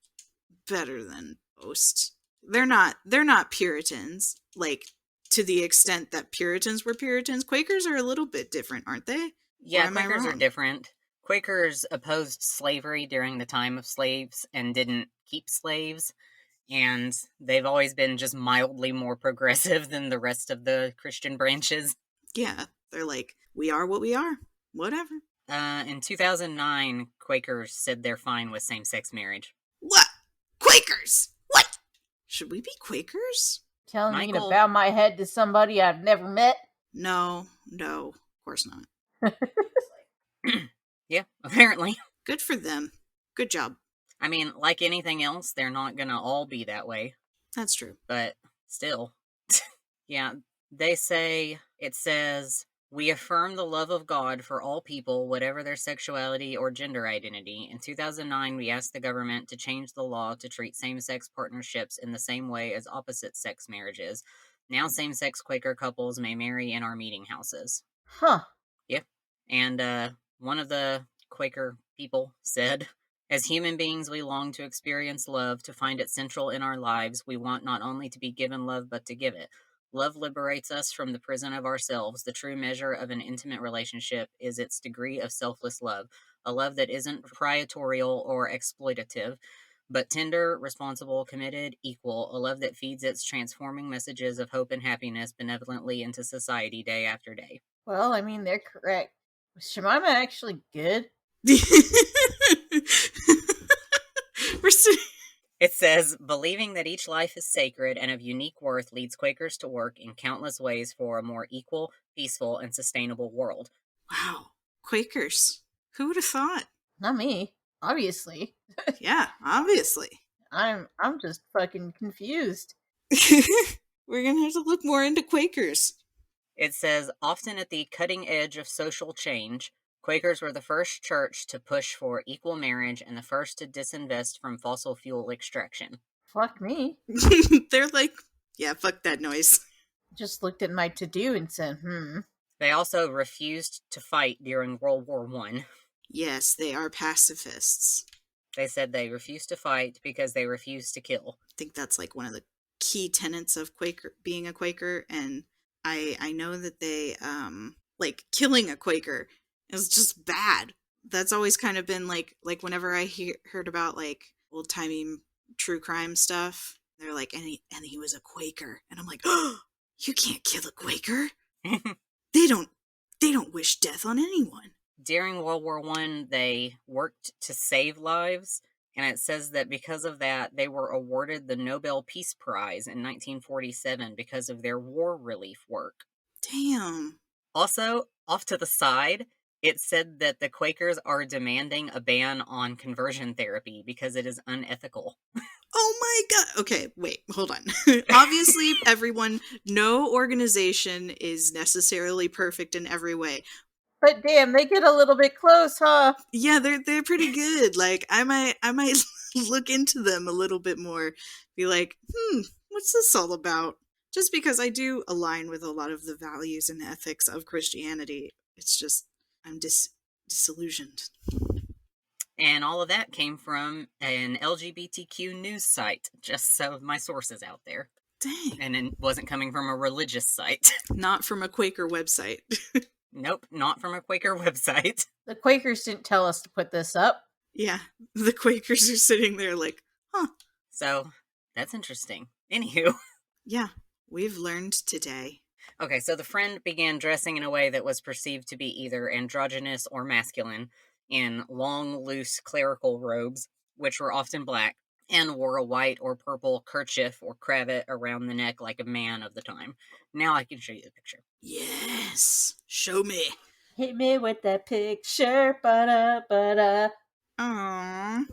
better than most. They're not Puritans, like to the extent that Puritans were Puritans. Quakers are a little bit different, aren't they? Yeah, Quakers are different. Quakers opposed slavery during the time of slaves and didn't keep slaves, and they've always been just mildly more progressive than the rest of the Christian branches. Yeah, they're like, we are what we are. Whatever. In 2009, Quakers said they're fine with same-sex marriage. What? Quakers? What? Should we be Quakers? Telling me to bow my head to somebody I've never met? No, of course not. Yeah, apparently. Good for them. Good job. I mean, like anything else, they're not gonna all be that way. That's true. But still. Yeah, it says, "We affirm the love of God for all people, whatever their sexuality or gender identity. In 2009, we asked the government to change the law to treat same-sex partnerships in the same way as opposite-sex marriages. Now same-sex Quaker couples may marry in our meeting houses." Huh. Yep. And one of the Quaker people said, "As human beings, we long to experience love, to find it central in our lives. We want not only to be given love, but to give it. Love liberates us from the prison of ourselves. The true measure of an intimate relationship is its degree of selfless love, a love that isn't proprietorial or exploitative, but tender, responsible, committed, equal, a love that feeds its transforming messages of hope and happiness benevolently into society day after day." Well, I mean, they're correct. Was Jemima actually good? It says, "Believing that each life is sacred and of unique worth leads Quakers to work in countless ways for a more equal, peaceful, and sustainable world." Wow. Quakers. Who would have thought? Not me, obviously. Yeah, obviously. I'm just fucking confused. We're gonna have to look more into Quakers. It says, "Often at the cutting edge of social change, Quakers were the first church to push for equal marriage and the first to disinvest from fossil fuel extraction." Fuck me. They're like, yeah, fuck that noise. Just looked at my to-do and said, They also refused to fight during World War I. Yes, they are pacifists. They said they refused to fight because they refused to kill. I think that's like one of the key tenets of being a Quaker, and I know that they like killing a Quaker is just bad. That's always kind of been like whenever I heard about like old timey true crime stuff, they're like, and he was a Quaker, and I'm like, oh, you can't kill a Quaker. They don't wish death on anyone. During World War I, they worked to save lives, and it says that because of that, they were awarded the Nobel Peace Prize in 1947 because of their war relief work. Damn. Also, off to the side, it said that the Quakers are demanding a ban on conversion therapy because it is unethical. Oh my god. Okay, wait, hold on. Obviously, no organization is necessarily perfect in every way. But damn, they get a little bit close, huh? Yeah, they're pretty good. Like, I might look into them a little bit more. Be like, what's this all about? just because I do align with a lot of the values and ethics of Christianity. It's just, I'm disillusioned. And all of that came from an LGBTQ news site, just so my source is out there. Dang. And it wasn't coming from a religious site. Not from a Quaker website. Nope, not from a Quaker website. The Quakers didn't tell us to put this up. Yeah, the Quakers are sitting there like, huh. So, that's interesting. Anywho. Yeah, we've learned today. Okay, so the friend began dressing in a way that was perceived to be either androgynous or masculine, in long, loose clerical robes, which were often black, and wore a white or purple kerchief or cravat around the neck like a man of the time. Now I can show you the picture. Yes, show me. Hit me with that picture, ba-da, ba-da. Aww.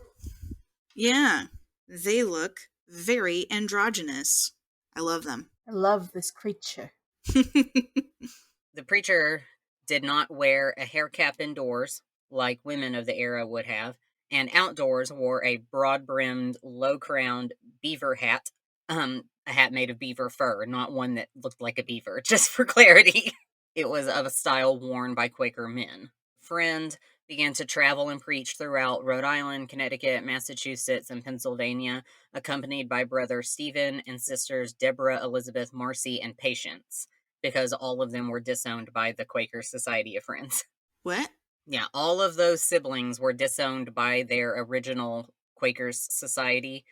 Yeah, they look very androgynous. I love them. I love this creature. The preacher did not wear a hair cap indoors, like women of the era would have, and outdoors wore a broad-brimmed, low-crowned beaver hat, a hat made of beaver fur, not one that looked like a beaver, just for clarity. It was of a style worn by Quaker men. Friend began to travel and preach throughout Rhode Island, Connecticut, Massachusetts, and Pennsylvania, accompanied by brother Stephen and sisters Deborah, Elizabeth, Marcy, and Patience, because all of them were disowned by the Quaker Society of Friends. What? Yeah, all of those siblings were disowned by their original Quakers Society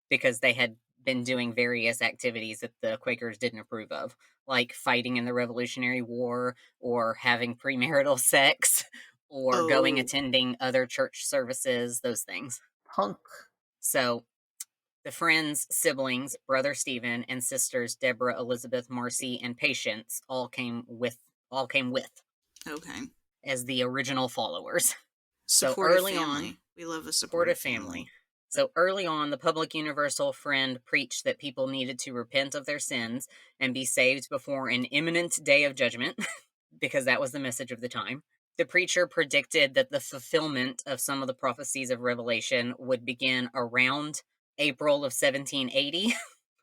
because they had been doing various activities that the Quakers didn't approve of, like fighting in the Revolutionary War, or having premarital sex, or going attending other church services, those things. Punk. So the Friends' siblings, brother Stephen, and sisters Deborah, Elizabeth, Marcy, and Patience all came with Okay. as the original followers. Supportive early family. on, We love a supportive family. So early on, the public universal friend preached that people needed to repent of their sins and be saved before an imminent day of judgment, because that was the message of the time. The preacher predicted that the fulfillment of some of the prophecies of Revelation would begin around April of 1780,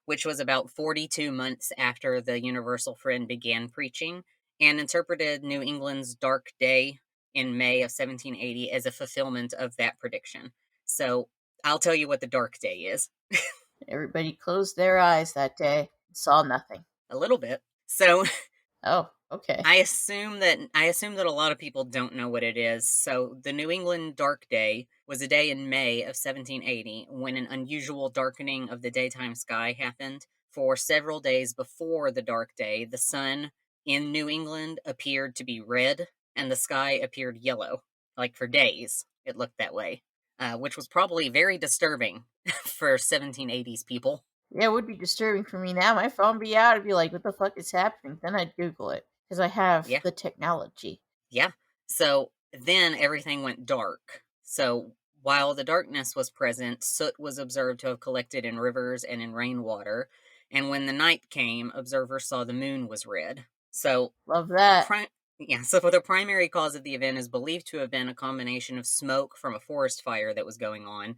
which was about 42 months after the universal friend began preaching, and interpreted New England's dark day in May of 1780 as a fulfillment of that prediction. So I'll tell you what the dark day is. Everybody closed their eyes that day and saw nothing. A little bit. So Oh, okay. I assume that a lot of people don't know what it is. So the New England dark day was a day in May of 1780 when an unusual darkening of the daytime sky happened. For several days before the dark day, the sun in New England appeared to be red and the sky appeared yellow. Like for days, it looked that way, which was probably very disturbing for 1780s people. Yeah, it would be disturbing for me now. My phone would be out. I'd be like, what the fuck is happening? Then I'd Google it because I have Yeah. the technology. Yeah. So then everything went dark. So while the darkness was present, soot was observed to have collected in rivers and in rainwater. And when the night came, observers saw the moon was red. So, Love that. so the primary cause of the event is believed to have been a combination of smoke from a forest fire that was going on,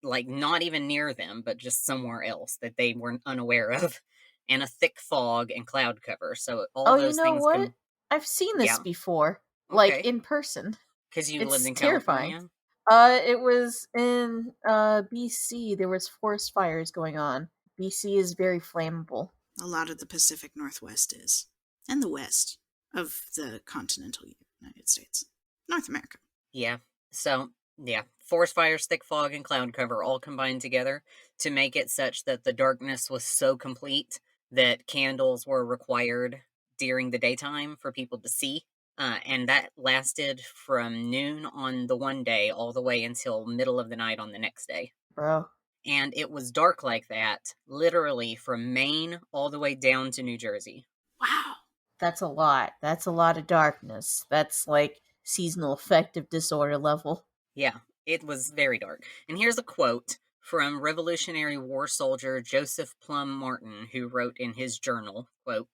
like not even near them, but just somewhere else that they weren't unaware of, and a thick fog and cloud cover. So all Oh, those you know things what? can, I've seen this yeah, before, like okay. in person. Because you lived It's in terrifying. California? It was in BC. There was forest fires going on. BC is very flammable. A lot of the Pacific Northwest is. And the west of the continental United States. North America. Yeah. So, yeah. Forest fires, thick fog, and cloud cover all combined together to make it such that the darkness was so complete that candles were required during the daytime for people to see. And that lasted from noon on the one day all the way until middle of the night on the next day. Bro. And it was dark like that, literally from Maine all the way down to New Jersey. Wow. That's a lot. That's a lot of darkness. That's like seasonal affective disorder level. Yeah, it was very dark. And here's a quote from Revolutionary War soldier Joseph Plum Martin, who wrote in his journal, quote,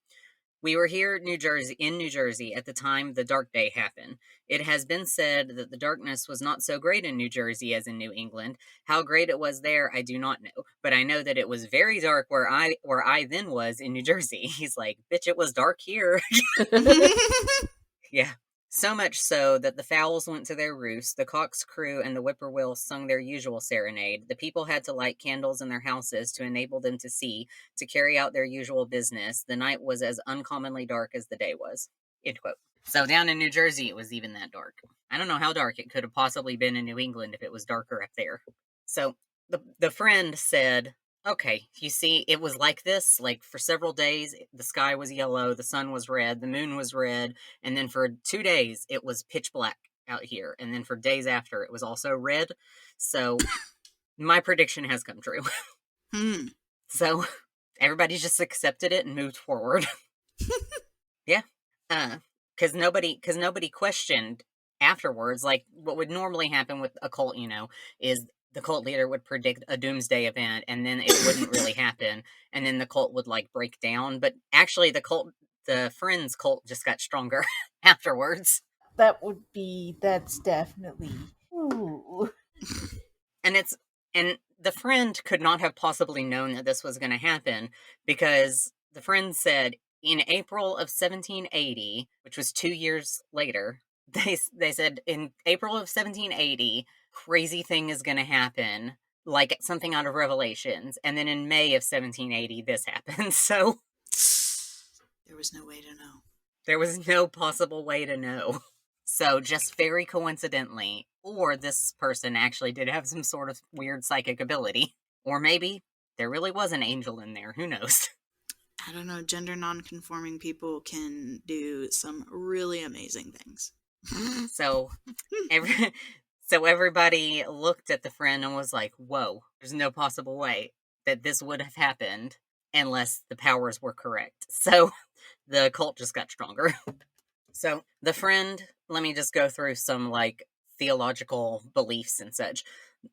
We were here in New Jersey at the time the dark day happened. It has been said that the darkness was not so great in New Jersey as in New England. How great it was there, I do not know, but I know that it was very dark where I then was in New Jersey. He's like, bitch, it was dark here. Yeah. So much so that the fowls went to their roost, the cocks crew, and the whippoorwills sung their usual serenade. The people had to light candles in their houses to enable them to see, to carry out their usual business. The night was as uncommonly dark as the day was. End quote. So down in New Jersey, it was even that dark. I don't know how dark it could have possibly been in New England if it was darker up there. So the friend said, okay, you see, it was like this, like for several days, the sky was yellow, the sun was red, the moon was red, and then for 2 days, it was pitch black out here. And then for days after, it was also red. So my prediction has come true. So everybody just accepted it and moved forward. Yeah. Because nobody questioned afterwards. Like what would normally happen with a cult, is the cult leader would predict a doomsday event and then it wouldn't really happen. And then the cult would like break down. But actually the friends cult just got stronger afterwards. That's definitely. Ooh. And the friend could not have possibly known that this was going to happen because the friend said in April of 1780, which was 2 years later, they said in April of 1780, crazy thing is going to happen, like something out of Revelations. And then in May of 1780, this happened. So there was no way to know. There was no possible way to know. So just very coincidentally, or this person actually did have some sort of weird psychic ability. Or maybe there really was an angel in there. Who knows? I don't know. Gender non-conforming people can do some really amazing things. So everybody looked at the friend and was like, whoa, there's no possible way that this would have happened unless the powers were correct. So the cult just got stronger. So the friend, let me just go through some like theological beliefs and such.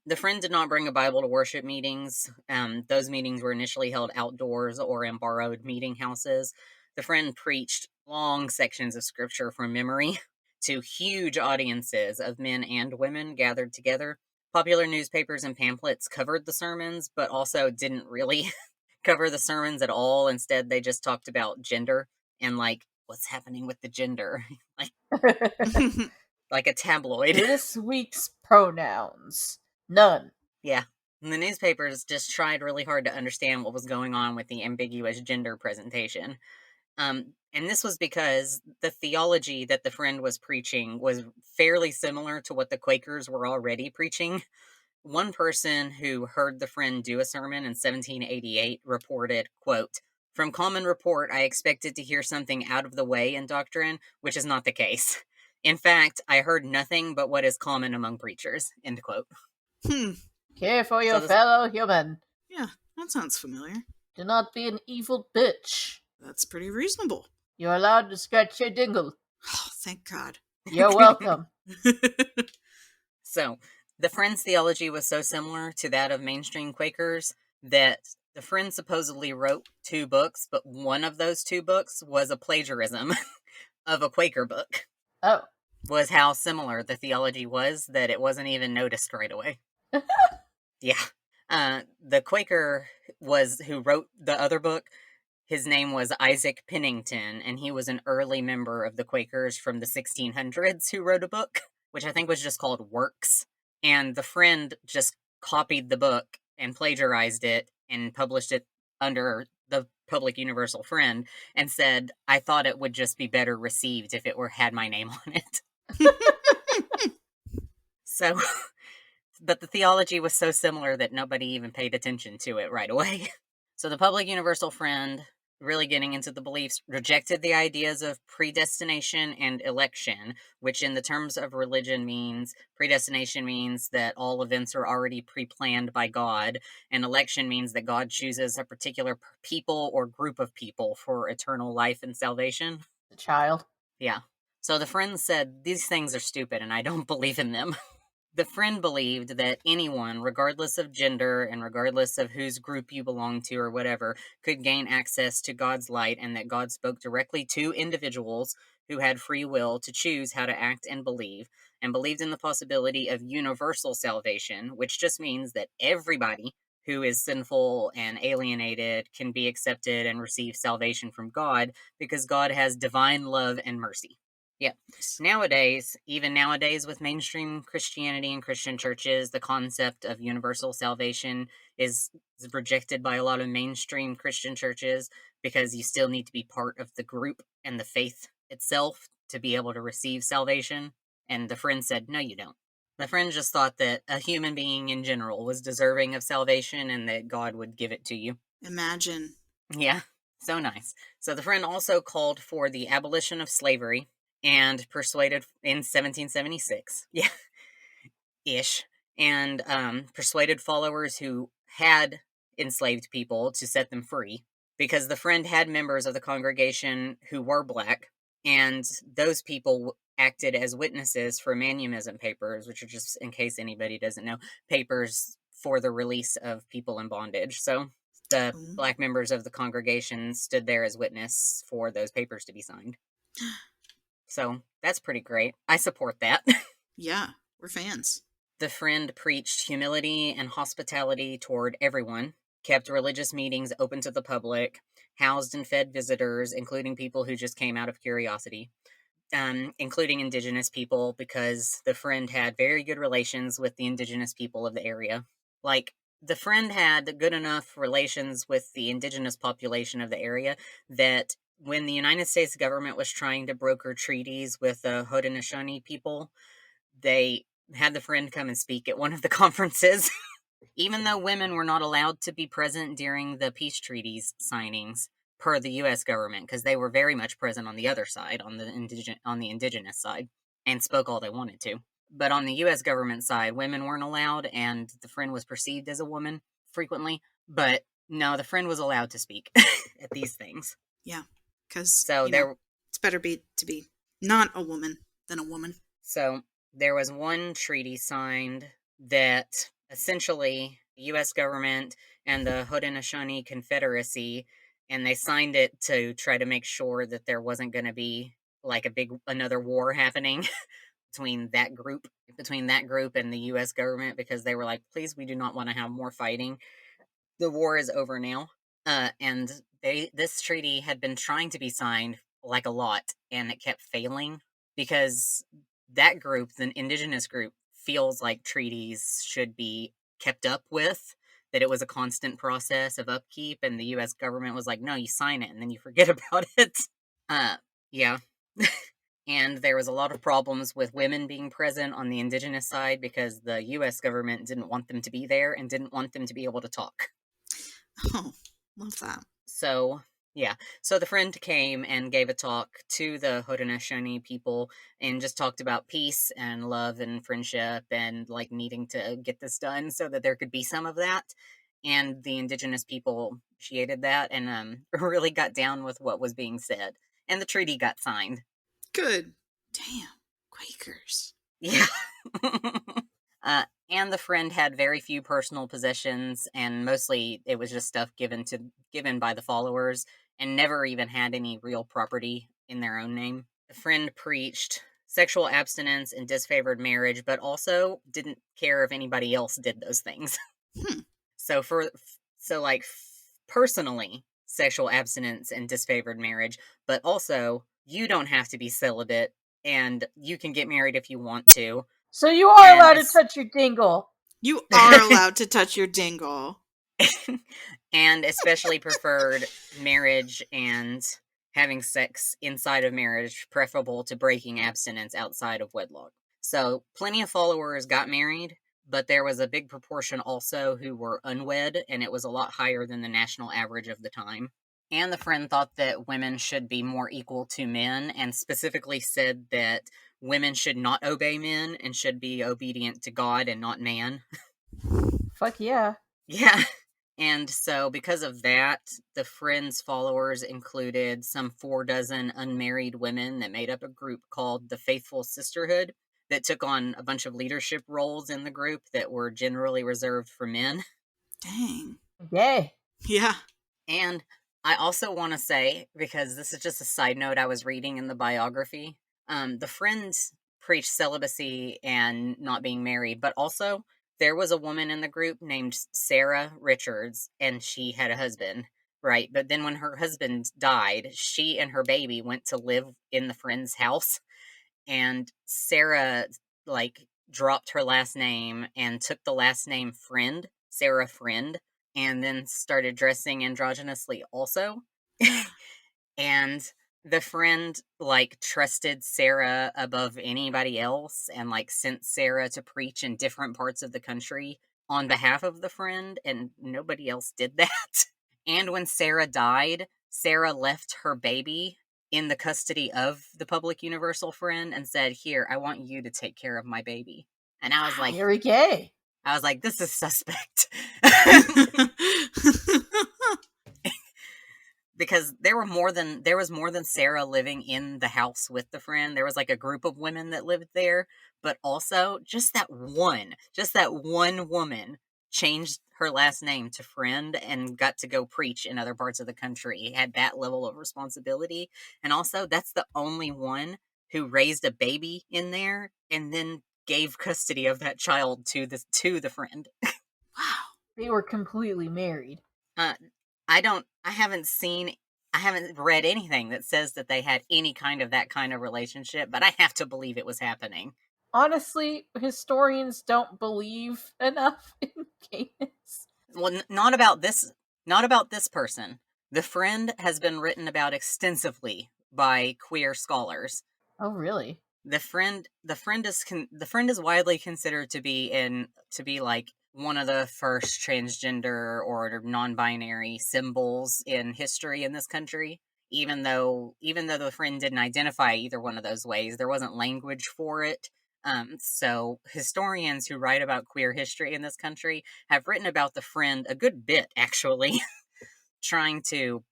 The friend did not bring a Bible to worship meetings. Those meetings were initially held outdoors or in borrowed meeting houses. The friend preached long sections of scripture from memory to huge audiences of men and women gathered together. Popular newspapers and pamphlets covered the sermons, but also didn't really cover the sermons at all. Instead, they just talked about gender and like what's happening with the gender, like a tabloid. This week's pronouns. None. Yeah. And the newspapers just tried really hard to understand what was going on with the ambiguous gender presentation. And this was because the theology that the friend was preaching was fairly similar to what the Quakers were already preaching. One person who heard the friend do a sermon in 1788 reported, quote, "From common report, I expected to hear something out of the way in doctrine, which is not the case. In fact, I heard nothing but what is common among preachers," end quote. Care for your fellow human. Yeah, that sounds familiar. Do not be an evil bitch. That's pretty reasonable. You're allowed to scratch your dingle. Oh, thank God. You're welcome. So, the Friends' theology was so similar to that of mainstream Quakers that the Friends supposedly wrote 2 books, but one of those 2 books was a plagiarism of a Quaker book. Oh. Was how similar the theology was that it wasn't even noticed right away. Yeah. The Quaker who wrote the other book, his name was Isaac Pennington, and he was an early member of the Quakers from the 1600s who wrote a book, which I think was just called Works. And the friend just copied the book and plagiarized it and published it under the Public Universal Friend and said, I thought it would just be better received if it had my name on it. So, but the theology was so similar that nobody even paid attention to it right away. So the Public Universal Friend, really getting into the beliefs, rejected the ideas of predestination and election, which in the terms of religion means predestination means that all events are already pre-planned by God, and election means that God chooses a particular people or group of people for eternal life and salvation. The child. Yeah. So the friends said, these things are stupid and I don't believe in them. The friend believed that anyone, regardless of gender and regardless of whose group you belong to or whatever, could gain access to God's light, and that God spoke directly to individuals who had free will to choose how to act and believed in the possibility of universal salvation, which just means that everybody who is sinful and alienated can be accepted and receive salvation from God because God has divine love and mercy. Yeah. Nowadays, even nowadays with mainstream Christianity and Christian churches, the concept of universal salvation is rejected by a lot of mainstream Christian churches because you still need to be part of the group and the faith itself to be able to receive salvation. And the friend said, no, you don't. The friend just thought that a human being in general was deserving of salvation and that God would give it to you. Imagine. Yeah, so nice. So the friend also called for the abolition of slavery and persuaded in 1776. Yeah, ish. And persuaded followers who had enslaved people to set them free because the friend had members of the congregation who were black, and those people acted as witnesses for manumism papers, which are, just in case anybody doesn't know, papers for the release of people in bondage. So the black members of the congregation stood there as witness for those papers to be signed. So that's pretty great. I support that. Yeah, we're fans. The friend preached humility and hospitality toward everyone, kept religious meetings open to the public, housed and fed visitors, including people who just came out of curiosity, including indigenous people, because the friend had very good relations with the indigenous people of the area. Like, the friend had good enough relations with the indigenous population of the area that when the United States government was trying to broker treaties with the Haudenosaunee people, they had the friend come and speak at one of the conferences. Even though women were not allowed to be present during the peace treaties signings per the U.S. government, because they were very much present on the other side, on the indigenous side, and spoke all they wanted to. But on the U.S. government side, women weren't allowed, and the friend was perceived as a woman frequently. But no, the friend was allowed to speak at these things. Yeah, because So it's better to be not a woman than a woman. So there was one treaty signed that essentially the U.S. government and the Haudenosaunee Confederacy, and they signed it to try to make sure that there wasn't going to be like another war happening between that group and the U.S. government, because they were like, please, we do not want to have more fighting. The war is over now. And this treaty had been trying to be signed like a lot, and it kept failing because that group, the indigenous group, feels like treaties should be kept up with, that it was a constant process of upkeep, and the U.S. government was like, no, you sign it and then you forget about it. Yeah. And there was a lot of problems with women being present on the indigenous side because the U.S. government didn't want them to be there and didn't want them to be able to talk. Oh, love that. So, yeah. So the friend came and gave a talk to the Haudenosaunee people and just talked about peace and love and friendship and like needing to get this done so that there could be some of that. And the indigenous people appreciated that and really got down with what was being said. And the treaty got signed. Good. Damn. Quakers. Yeah. And the friend had very few personal possessions, and mostly it was just stuff given by the followers, and never even had any real property in their own name. The friend preached sexual abstinence and disfavored marriage, but also didn't care if anybody else did those things. So personally, sexual abstinence and disfavored marriage, but also you don't have to be celibate, and you can get married if you want to. So you are allowed to touch your dingle. You are allowed to touch your dingle. And especially preferred marriage and having sex inside of marriage, preferable to breaking abstinence outside of wedlock. So plenty of followers got married, but there was a big proportion also who were unwed, and it was a lot higher than the national average of the time. And the friend thought that women should be more equal to men, and specifically said that women should not obey men and should be obedient to God and not man. Fuck yeah. Yeah. And so because of that, the friend's followers included some 4 dozen unmarried women that made up a group called the Faithful Sisterhood, that took on a bunch of leadership roles in the group that were generally reserved for men. Dang. Yay. Yeah. And I also want to say, because this is just a side note I was reading in the biography, the friends preached celibacy and not being married, but also there was a woman in the group named Sarah Richards, and she had a husband, right? But then when her husband died, she and her baby went to live in the friend's house, and Sarah, like, dropped her last name and took the last name Friend, Sarah Friend, and then started dressing androgynously also. And the friend, like, trusted Sarah above anybody else and, like, sent Sarah to preach in different parts of the country on behalf of the friend, and nobody else did that. And when Sarah died, Sarah left her baby in the custody of the public universal friend and said, "Here, I want you to take care of my baby." And I was like, Very gay. this is suspect. Because there was more than Sarah living in the house with the friend. There was like a group of women that lived there, but also just that one woman changed her last name to Friend and got to go preach in other parts of the country. Had that level of responsibility, and also that's the only one who raised a baby in there and then gave custody of that child to the friend. Wow. They were completely married. Uh, I haven't read anything that says that they had any kind of that kind of relationship, but I have to believe it was happening. Honestly, historians don't believe enough in gayness. Well, not about this person. The friend has been written about extensively by queer scholars. Oh, really? The friend is widely considered to be like one of the first transgender or non-binary symbols in history in this country. Even though the friend didn't identify either one of those ways, there wasn't language for it. So historians who write about queer history in this country have written about the friend a good bit, actually, trying to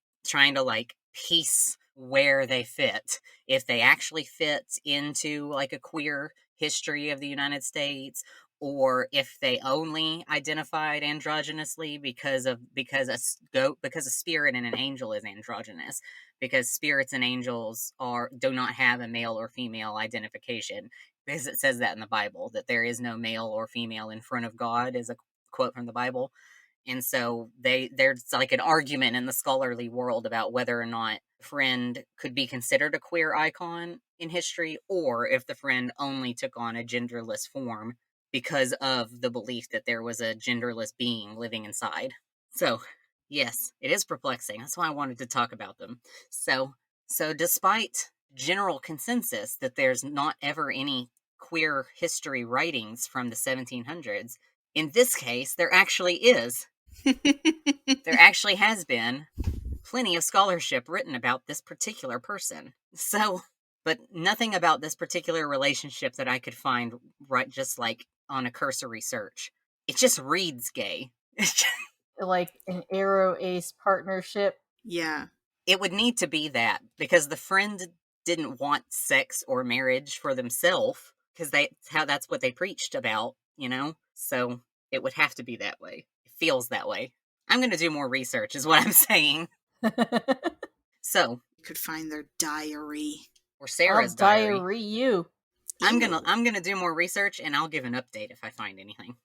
like piece where they fit, if they actually fit into like a queer history of the United States, or if they only identified androgynously because a spirit and an angel is androgynous, because spirits and angels do not have a male or female identification, because it says that in the Bible, that there is no male or female in front of God, is a quote from the Bible. And so there's like an argument in the scholarly world about whether or not Friend could be considered a queer icon in history, or if the friend only took on a genderless form because of the belief that there was a genderless being living inside. So, yes, it is perplexing. That's why I wanted to talk about them. So despite general consensus that there's not ever any queer history writings from the 1700s, in this case, there actually is. There actually has been plenty of scholarship written about this particular person. So, but nothing about this particular relationship that I could find, right, just like on a cursory search. It just reads gay. Like an Arrow Ace partnership. Yeah. It would need to be that, because the friend didn't want sex or marriage for themselves, because that's what they preached about, you know? So it would have to be that way. It feels that way. I'm going to do more research, is what I'm saying. So, You could find their diary. or I'll Sarah's diary. diary you. I'm Ew. gonna do more research, and I'll give an update if I find anything.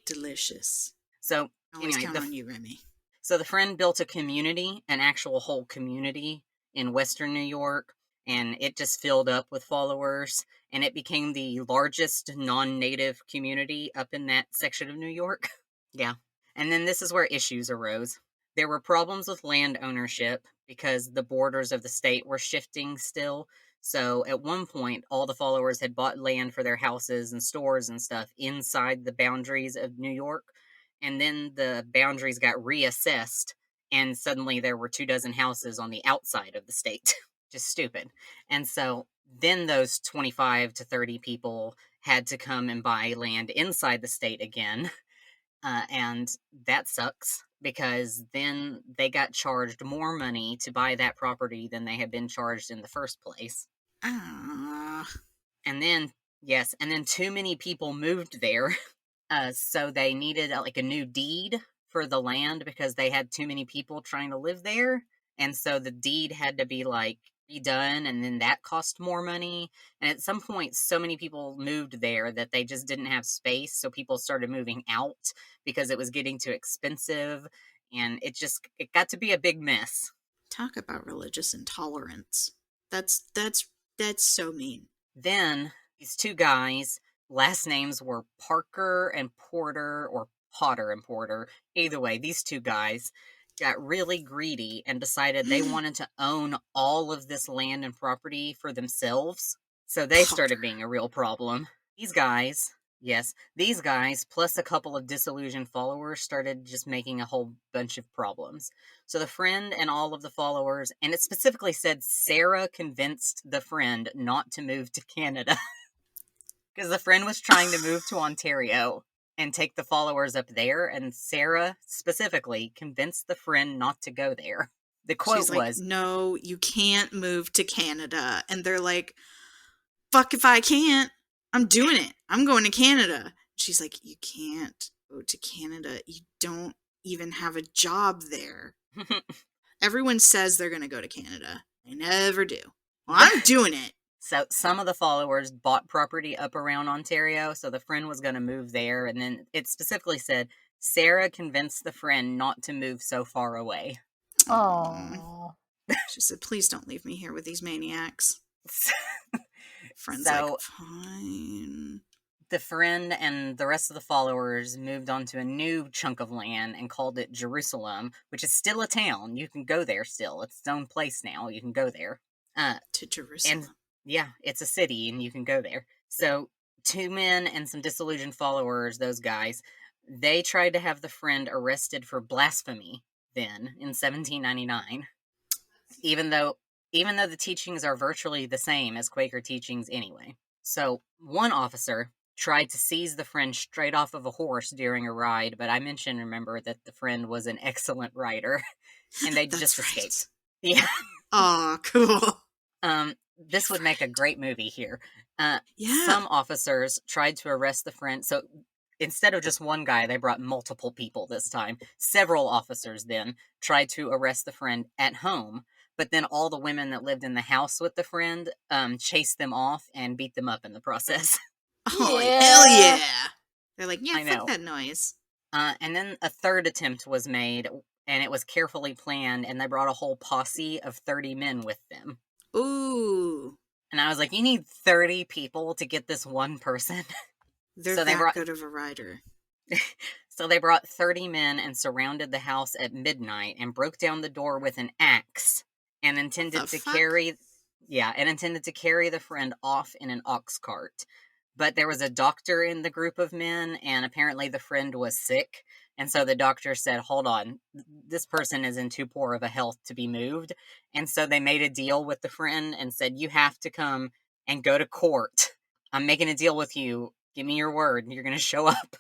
Delicious. So Always anyway, count on you, Remy. so the friend built a community, an actual whole community in Western New York, and it just filled up with followers, and it became the largest non-native community up in that section of New York. Yeah. And then this is where issues arose. There were problems with land ownership because the borders of the state were shifting still. So at one point, all the followers had bought land for their houses and stores and stuff inside the boundaries of New York. And then the boundaries got reassessed, and suddenly there were 24 houses on the outside of the state. Just stupid. And so then those 25 to 30 people had to come and buy land inside the state again. And that sucks, because then they got charged more money to buy that property than they had been charged in the first place. Ah. And then Yes, and then too many people moved there, so they needed like a new deed for the land because they had too many people trying to live there, and so the deed had to be like redone, and then that cost more money. And at some point, so many people moved there that they just didn't have space, so people started moving out because it was getting too expensive, and it got to be a big mess. Talk about religious intolerance. That's so mean. Then these two guys, last names were Parker and Porter, or Potter and Porter. Either way, these two guys got really greedy and decided they wanted to own all of this land and property for themselves. So they Potter. started being a real problem. These guys, yes, these guys, plus a couple of disillusioned followers, started just making a whole bunch of problems. So the friend and all of the followers, and it specifically said Sarah convinced the friend not to move to Canada because the friend was trying to move to Ontario and take the followers up there, and Sarah specifically convinced the friend not to go there. The quote She's like, was, no, you can't move to Canada. And they're like, fuck if I can't. I'm doing it. I'm going to Canada. She's like, you can't go to Canada. You don't even have a job there. Everyone says they're going to go to Canada. They never do. Well, I'm doing it. So some of the followers bought property up around Ontario, so the friend was going to move there, and then it specifically said Sarah convinced the friend not to move so far away. Oh. She said, please don't leave me here with these maniacs. Friend's So like, fine. the friend and the rest of the followers moved on to a new chunk of land and called it Jerusalem, which is still a town. You can go there still. It's its own place now. You can go there. To Jerusalem. And yeah, it's a city and you can go there. So two men and some disillusioned followers, those guys, they tried to have the friend arrested for blasphemy then in 1799, even though the teachings are virtually the same as Quaker teachings anyway. So one officer tried to seize the friend straight off of a horse during a ride, but I mentioned, remember, that the friend was an excellent rider and they just escaped. Yeah. Oh, cool. This would make a great movie here. Yeah. Some officers tried to arrest the friend. So instead of just one guy, they brought multiple people this time. Several officers then tried to arrest the friend at home. But then all the women that lived in the house with the friend chased them off and beat them up in the process. Oh, Yeah. hell yeah. They're like, yeah, I fuck know. that noise. And then a third attempt was made, and it was carefully planned, and they brought a whole posse of 30 men with them. Ooh. And I was like, you need 30 people to get this one person. They're So they that brought- good of a rider. So they brought 30 men and surrounded the house at midnight and broke down the door with an axe and intended to carry the friend off in an ox cart. But there was a doctor in the group of men, and apparently the friend was sick. And so the doctor said, hold on, this person is in too poor of a health to be moved. And so they made a deal with the friend and said, you have to come and go to court. I'm making a deal with you. Give me your word. You're going to show up.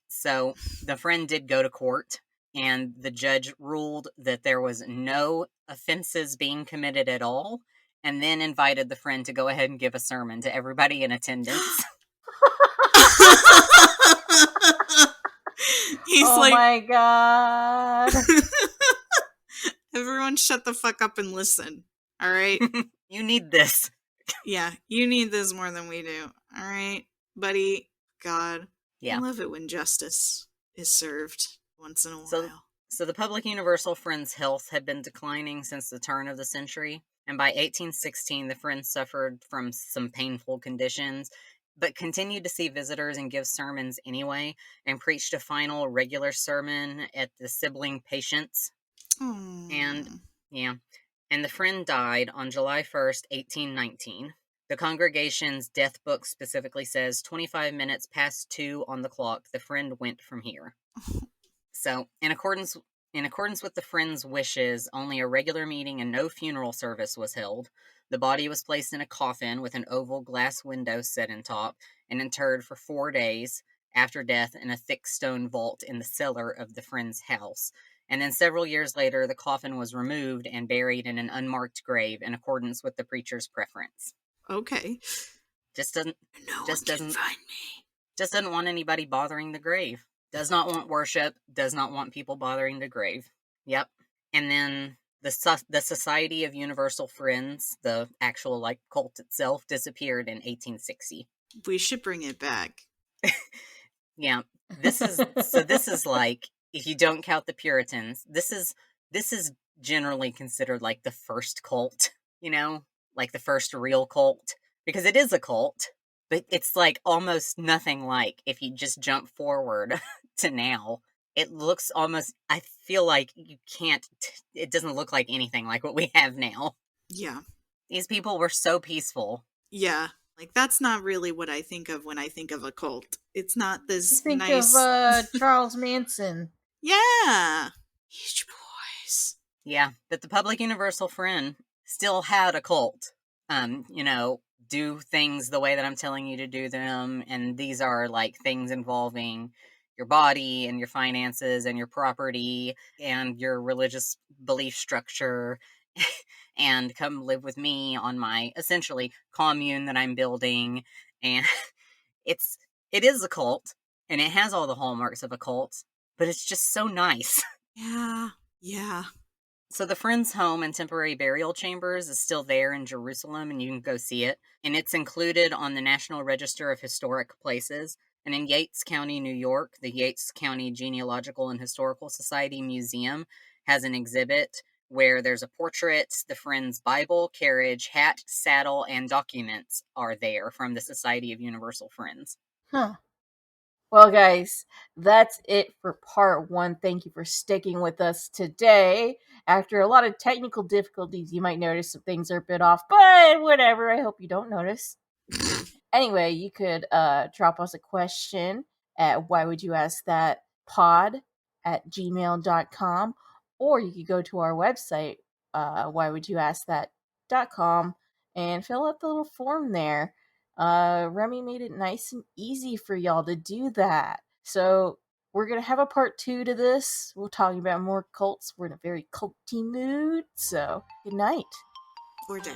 So the friend did go to court, and the judge ruled that there was no offenses being committed at all, and then invited the friend to go ahead and give a sermon to everybody in attendance. He's oh like, my god. everyone shut the fuck up and listen. All right? You need this. Yeah, you need this more than we do. All right, buddy? God. Yeah. I love it when justice is served once in a while. So the public universal friend's health had been declining since the turn of the century, and by 1816 the friend suffered from some painful conditions, but continued to see visitors and give sermons anyway, and preached a final regular sermon at the sibling patients. And the friend died on July 1st, 1819. The congregation's death book specifically says 25 minutes past 2 on the clock, the friend went from here. So, in accordance with the friend's wishes, only a regular meeting and no funeral service was held. The body was placed in a coffin with an oval glass window set in top and interred for 4 days after death in a thick stone vault in the cellar of the friend's house. And then several years later, the coffin was removed and buried in an unmarked grave in accordance with the preacher's preference. Okay. Just doesn't No just one can doesn't find me. just doesn't want anybody bothering the grave. Does not want worship, does not want people bothering the grave. Yep. And then the Society of Universal Friends, the actual like cult itself, disappeared in 1860. We should bring it back. Yeah. This is like, if you don't count the Puritans, this is generally considered like the first cult, like the first real cult, because it is a cult, but it's like almost nothing like, if you just jump forward to now. It looks almost, I feel like you can't, it doesn't look like anything like what we have now. Yeah. These people were so peaceful. Yeah. Like, that's not really what I think of when I think of a cult. It's not You this think nice. of Charles Manson. Yeah. Beach Boys. Yeah, but the Public Universal Friend still had a cult. Do things the way that I'm telling you to do them, and these are like things involving your body and your finances and your property and your religious belief structure. And come live with me on my essentially commune that I'm building. And it's it is a cult, and it has all the hallmarks of a cult, but it's just so nice. Yeah. Yeah. So the Friends' home and temporary burial chambers is still there in Jerusalem, and you can go see it. And it's included on the National Register of Historic Places. And in Yates County, New York, the Yates County Genealogical and Historical Society Museum has an exhibit where there's a portrait. The Friends' Bible, carriage, hat, saddle, and documents are there from the Society of Universal Friends. Huh. Well, guys, that's it for part 1. Thank you for sticking with us today. After a lot of technical difficulties, you might notice some things are a bit off, but whatever. I hope you don't notice. Anyway, you could drop us a question at whywouldyouskthatpod@gmail.com, or you could go to our website, whywouldyouskthat.com, and fill out the little form there. Remy made it nice and easy for y'all to do that. So we're going to have a part 2 to this. We're talking about more cults. We're in a very culty mood. So good night. Or day.